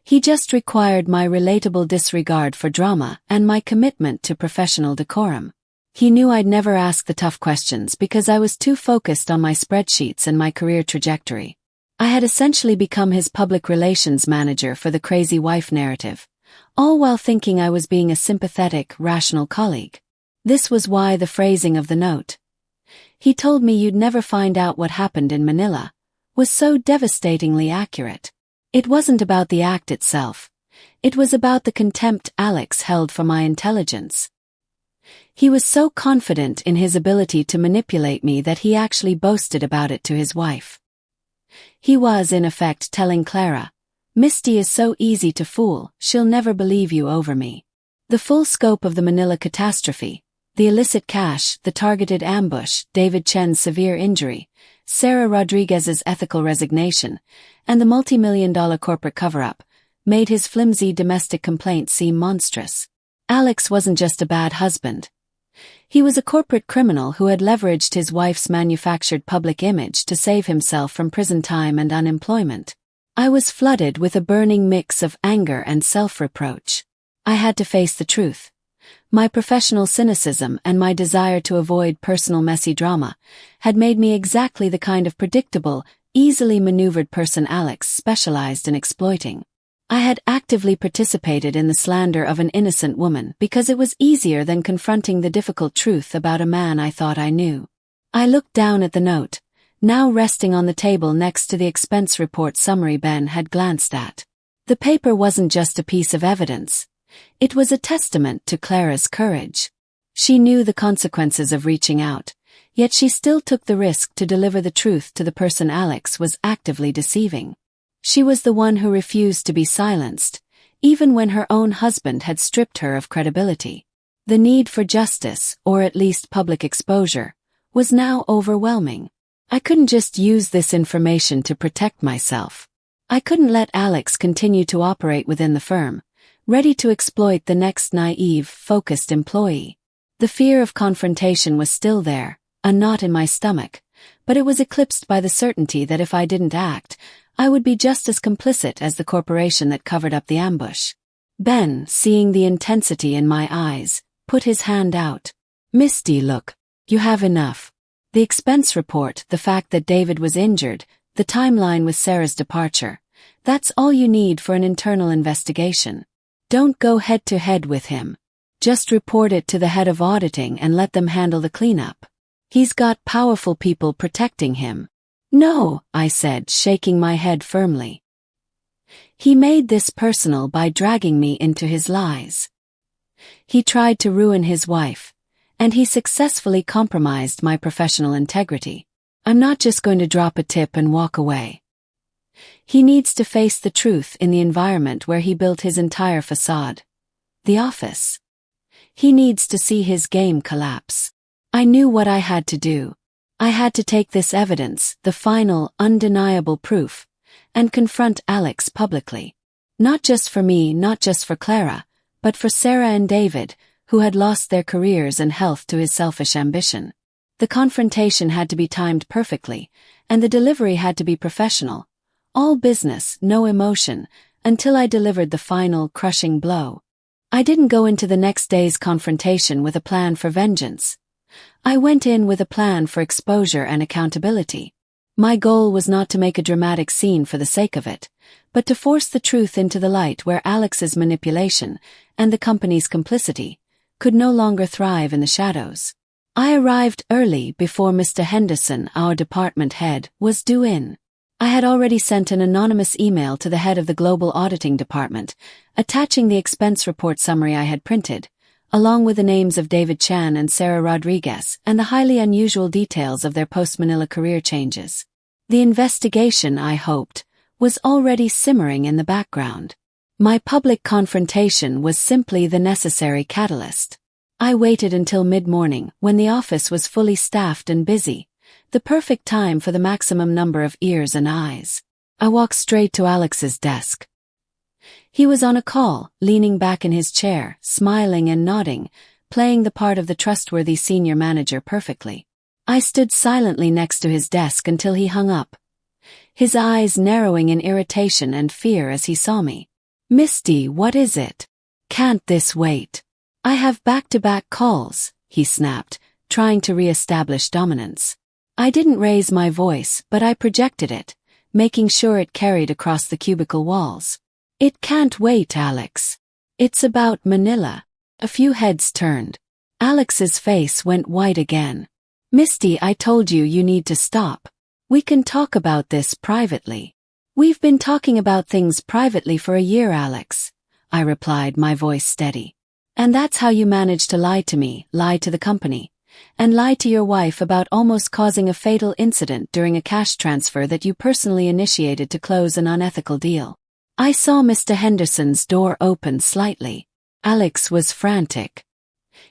He just required my relatable disregard for drama and my commitment to professional decorum. He knew I'd never ask the tough questions because I was too focused on my spreadsheets and my career trajectory. I had essentially become his public relations manager for the crazy wife narrative, all while thinking I was being a sympathetic, rational colleague. This was why the phrasing of the note, "He told me you'd never find out what happened in Manila," was so devastatingly accurate. It wasn't about the act itself. It was about the contempt Alex held for my intelligence. He was so confident in his ability to manipulate me that he actually boasted about it to his wife. He was, in effect, telling Clara, "Misty is so easy to fool, she'll never believe you over me." The full scope of the Manila catastrophe, the illicit cash, the targeted ambush, David Chen's severe injury, Sarah Rodriguez's ethical resignation, and the multi-million-dollar corporate cover-up, made his flimsy domestic complaint seem monstrous. Alex wasn't just a bad husband. He was a corporate criminal who had leveraged his wife's manufactured public image to save himself from prison time and unemployment. I was flooded with a burning mix of anger and self-reproach. I had to face the truth. My professional cynicism and my desire to avoid personal messy drama had made me exactly the kind of predictable, easily maneuvered person Alex specialized in exploiting. I had actively participated in the slander of an innocent woman because it was easier than confronting the difficult truth about a man I thought I knew. I looked down at the note, now resting on the table next to the expense report summary Ben had glanced at. The paper wasn't just a piece of evidence. It was a testament to Clara's courage. She knew the consequences of reaching out, yet she still took the risk to deliver the truth to the person Alex was actively deceiving. She was the one who refused to be silenced, even when her own husband had stripped her of credibility. The need for justice, or at least public exposure, was now overwhelming. I couldn't just use this information to protect myself. I couldn't let Alex continue to operate within the firm, ready to exploit the next naive, focused employee. The fear of confrontation was still there, a knot in my stomach, but it was eclipsed by the certainty that if I didn't act, I would be just as complicit as the corporation that covered up the ambush. Ben, seeing the intensity in my eyes, put his hand out. "Misty, look. You have enough. The expense report, the fact that David was injured, the timeline with Sarah's departure. That's all you need for an internal investigation. Don't go head-to-head with him. Just report it to the head of auditing and let them handle the cleanup. He's got powerful people protecting him." "No," I said, shaking my head firmly. He made this personal by dragging me into his lies. He tried to ruin his wife, and he successfully compromised my professional integrity. I'm not just going to drop a tip and walk away. He needs to face the truth in the environment where he built his entire facade. The office. He needs to see his game collapse. I knew what I had to do. I had to take this evidence, the final, undeniable proof, and confront Alex publicly. Not just for me, not just for Clara, but for Sarah and David, who had lost their careers and health to his selfish ambition. The confrontation had to be timed perfectly, and the delivery had to be professional. All business, no emotion, until I delivered the final, crushing blow. I didn't go into the next day's confrontation with a plan for vengeance. I went in with a plan for exposure and accountability. My goal was not to make a dramatic scene for the sake of it, but to force the truth into the light where Alex's manipulation, and the company's complicity, could no longer thrive in the shadows. I arrived early before Mr. Henderson, our department head, was due in. I had already sent an anonymous email to the head of the Global Auditing Department, attaching the expense report summary I had printed, along with the names of David Chan and Sarah Rodriguez and the highly unusual details of their post-Manila career changes. The investigation, I hoped, was already simmering in the background. My public confrontation was simply the necessary catalyst. I waited until mid-morning, when the office was fully staffed and busy, the perfect time for the maximum number of ears and eyes. I walked straight to Alex's desk. He was on a call, leaning back in his chair, smiling and nodding, playing the part of the trustworthy senior manager perfectly. I stood silently next to his desk until he hung up, his eyes narrowing in irritation and fear as he saw me. "Misty, what is it? Can't this wait? I have back-to-back calls," he snapped, trying to re-establish dominance. I didn't raise my voice, but I projected it, making sure it carried across the cubicle walls. "It can't wait, Alex. It's about Manila." A few heads turned. Alex's face went white again. "Misty, I told you you need to stop. We can talk about this privately." "We've been talking about things privately for a year, Alex," I replied, my voice steady. "And that's how you managed to lie to me, lie to the company, and lie to your wife about almost causing a fatal incident during a cash transfer that you personally initiated to close an unethical deal." I saw Mr. Henderson's door open slightly. Alex was frantic.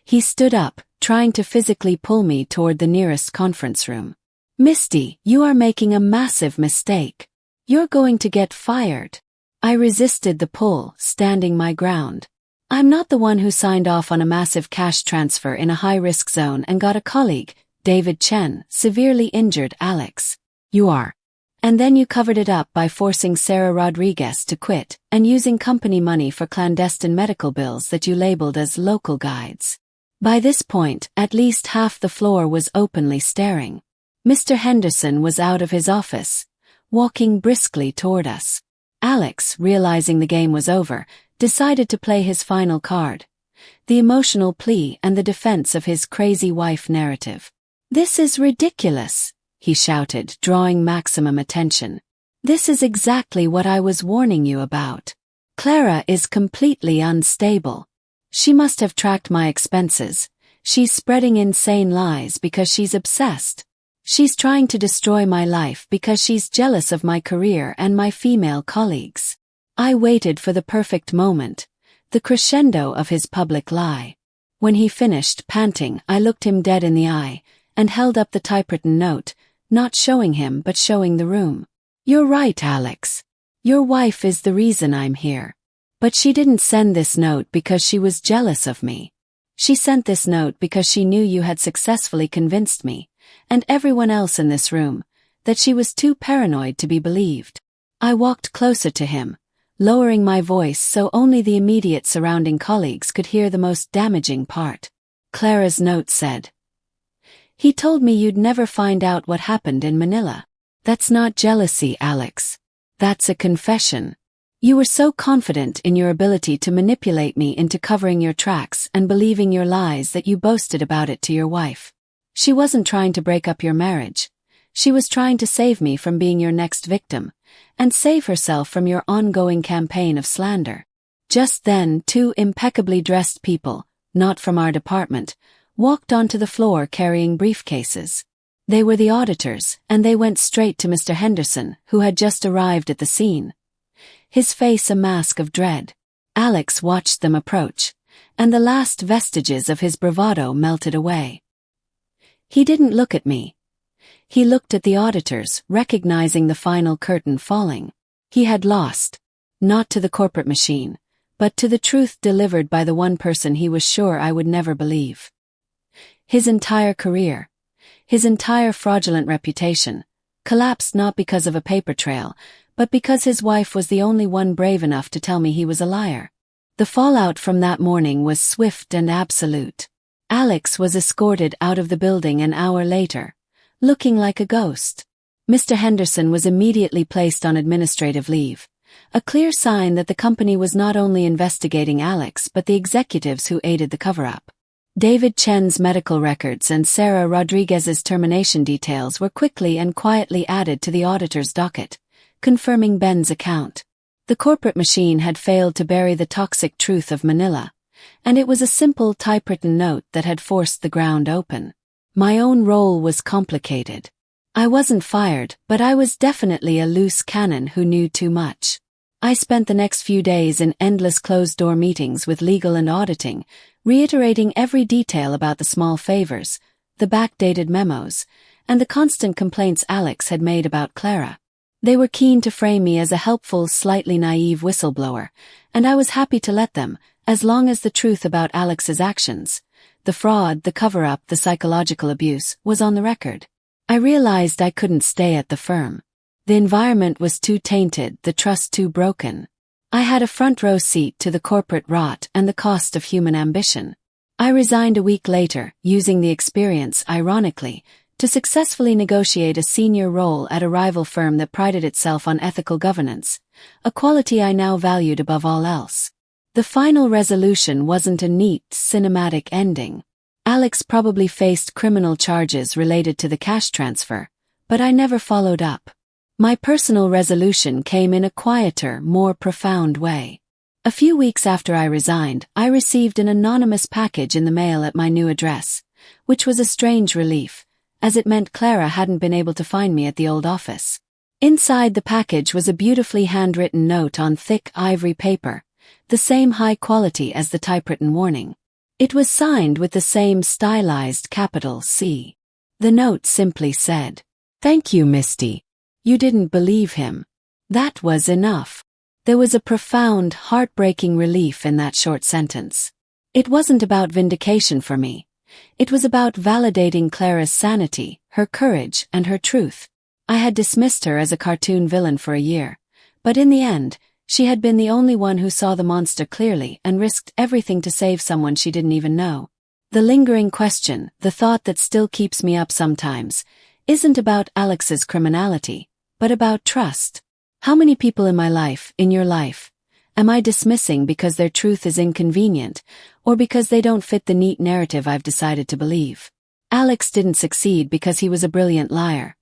He stood up, trying to physically pull me toward the nearest conference room. "Misty, you are making a massive mistake. You're going to get fired." I resisted the pull, standing my ground. "I'm not the one who signed off on a massive cash transfer in a high-risk zone and got a colleague, David Chen, severely injured, Alex. You are. And then you covered it up by forcing Sarah Rodriguez to quit and using company money for clandestine medical bills that you labeled as local guides." By this point, at least half the floor was openly staring. Mr. Henderson was out of his office, walking briskly toward us. Alex, realizing the game was over, decided to play his final card, the emotional plea and the defense of his crazy wife narrative. "This is ridiculous," he shouted, drawing maximum attention. "This is exactly what I was warning you about. Clara is completely unstable. She must have tracked my expenses. She's spreading insane lies because she's obsessed. She's trying to destroy my life because she's jealous of my career and my female colleagues." I waited for the perfect moment, the crescendo of his public lie. When he finished, panting, I looked him dead in the eye and held up the typewritten note, not showing him but showing the room. "You're right, Alex. Your wife is the reason I'm here. But she didn't send this note because she was jealous of me. She sent this note because she knew you had successfully convinced me, and everyone else in this room, that she was too paranoid to be believed." I walked closer to him, lowering my voice so only the immediate surrounding colleagues could hear the most damaging part. Clara's note said, "He told me you'd never find out what happened in Manila. That's not jealousy, Alex. That's a confession. You were so confident in your ability to manipulate me into covering your tracks and believing your lies that you boasted about it to your wife. She wasn't trying to break up your marriage. She was trying to save me from being your next victim, and save herself from your ongoing campaign of slander." Just then, two impeccably dressed people, not from our department, walked onto the floor carrying briefcases. They were the auditors, and they went straight to Mr. Henderson, who had just arrived at the scene, his face a mask of dread. Alex watched them approach, and the last vestiges of his bravado melted away. He didn't look at me. He looked at the auditors, recognizing the final curtain falling. He had lost. Not to the corporate machine, but to the truth delivered by the one person he was sure I would never believe. His entire career, his entire fraudulent reputation, collapsed not because of a paper trail, but because his wife was the only one brave enough to tell me he was a liar. The fallout from that morning was swift and absolute. Alex was escorted out of the building an hour later, looking like a ghost. Mr. Henderson was immediately placed on administrative leave, a clear sign that the company was not only investigating Alex but the executives who aided the cover-up. David Chen's medical records and Sarah Rodriguez's termination details were quickly and quietly added to the auditor's docket, confirming Ben's account. The corporate machine had failed to bury the toxic truth of Manila, and it was a simple typewritten note that had forced the ground open. My own role was complicated. I wasn't fired, but I was definitely a loose cannon who knew too much. I spent the next few days in endless closed-door meetings with legal and auditing, reiterating every detail about the small favors, the backdated memos, and the constant complaints Alex had made about Clara. They were keen to frame me as a helpful, slightly naive whistleblower, and I was happy to let them, as long as the truth about Alex's actions, the fraud, the cover-up, the psychological abuse, was on the record. I realized I couldn't stay at the firm. The environment was too tainted, the trust too broken. I had a front-row seat to the corporate rot and the cost of human ambition. I resigned a week later, using the experience, ironically, to successfully negotiate a senior role at a rival firm that prided itself on ethical governance, a quality I now valued above all else. The final resolution wasn't a neat, cinematic ending. Alex probably faced criminal charges related to the cash transfer, but I never followed up. My personal resolution came in a quieter, more profound way. A few weeks after I resigned, I received an anonymous package in the mail at my new address, which was a strange relief, as it meant Clara hadn't been able to find me at the old office. Inside the package was a beautifully handwritten note on thick ivory paper, the same high quality as the typewritten warning. It was signed with the same stylized capital C. The note simply said, "Thank you, Misty. You didn't believe him." That was enough. There was a profound, heartbreaking relief in that short sentence. It wasn't about vindication for me. It was about validating Clara's sanity, her courage, and her truth. I had dismissed her as a cartoon villain for a year, but in the end, she had been the only one who saw the monster clearly and risked everything to save someone she didn't even know. The lingering question, the thought that still keeps me up sometimes, isn't about Alex's criminality, but about trust. How many people in my life, in your life, am I dismissing because their truth is inconvenient, or because they don't fit the neat narrative I've decided to believe? Alex didn't succeed because he was a brilliant liar.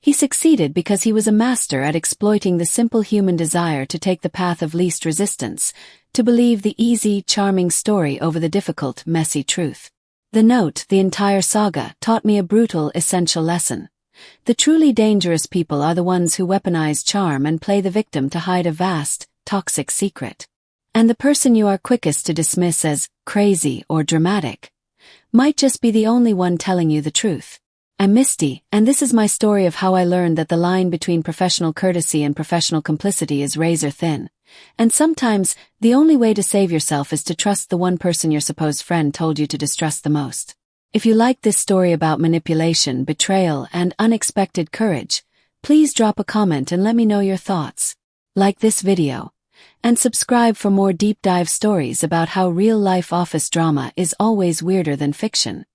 He succeeded because he was a master at exploiting the simple human desire to take the path of least resistance, to believe the easy, charming story over the difficult, messy truth. The note, the entire saga, taught me a brutal, essential lesson. The truly dangerous people are the ones who weaponize charm and play the victim to hide a vast, toxic secret. And the person you are quickest to dismiss as crazy or dramatic might just be the only one telling you the truth. I'm Misty, and this is my story of how I learned that the line between professional courtesy and professional complicity is razor thin. And sometimes, the only way to save yourself is to trust the one person your supposed friend told you to distrust the most. If you like this story about manipulation, betrayal, and unexpected courage, please drop a comment and let me know your thoughts. Like this video, and subscribe for more deep dive stories about how real-life office drama is always weirder than fiction.